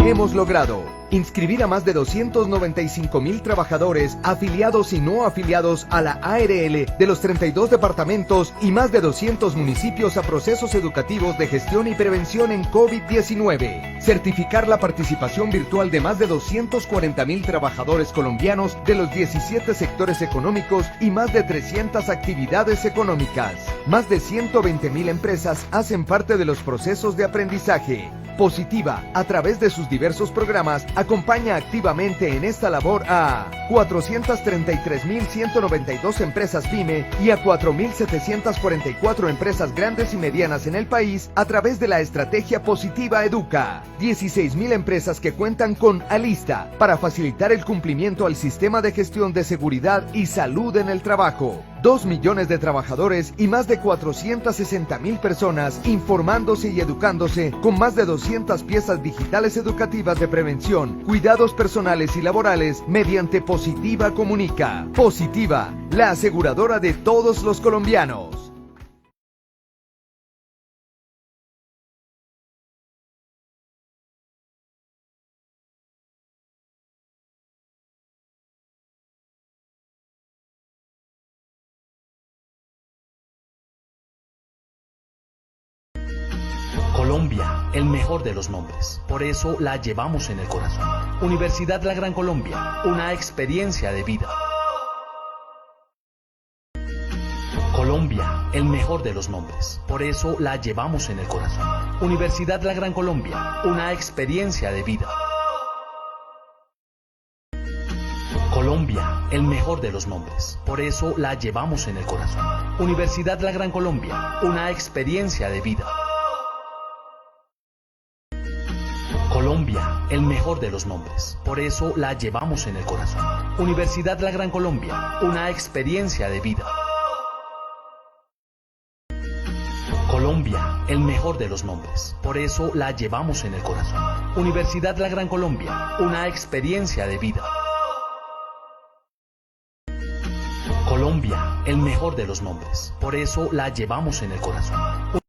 Hemos logrado inscribir a más de 295,000 trabajadores afiliados y no afiliados a la ARL de los 32 departamentos y más de 200 municipios a procesos educativos de gestión y prevención en COVID-19. Certificar la participación virtual de más de 240,000 trabajadores colombianos de los 17 sectores económicos y más de 300 actividades económicas. Más de 120,000 empresas hacen parte de los procesos de aprendizaje. Positiva, a través de sus diversos programas, acompaña activamente en esta labor a 433,192 empresas PYME y a 4,744 empresas grandes y medianas en el país a través de la estrategia Positiva Educa. 16,000 empresas que cuentan con Alista para facilitar el cumplimiento al sistema de gestión de seguridad y salud en el trabajo. 2 millones de trabajadores y más de 460,000 personas informándose y educándose con más de 200 piezas digitales educativas de prevención, cuidados personales y laborales mediante Positiva Comunica. Positiva, la aseguradora de todos los colombianos. Colombia, el mejor de los nombres. Por eso la llevamos en el corazón. Universidad La Gran Colombia, una experiencia de vida. Colombia, el mejor de los nombres. Por eso la llevamos en el corazón. Universidad La Gran Colombia, una experiencia de vida. Colombia, el mejor de los nombres. Por eso la llevamos en el corazón. Universidad La Gran Colombia, una experiencia de vida. Colombia, el mejor de los nombres. Por eso la llevamos en el corazón. Universidad La Gran Colombia, una experiencia de vida. Colombia, el mejor de los nombres. Por eso la llevamos en el corazón. Universidad La Gran Colombia, una experiencia de vida. Colombia, el mejor de los nombres. Por eso la llevamos en el corazón.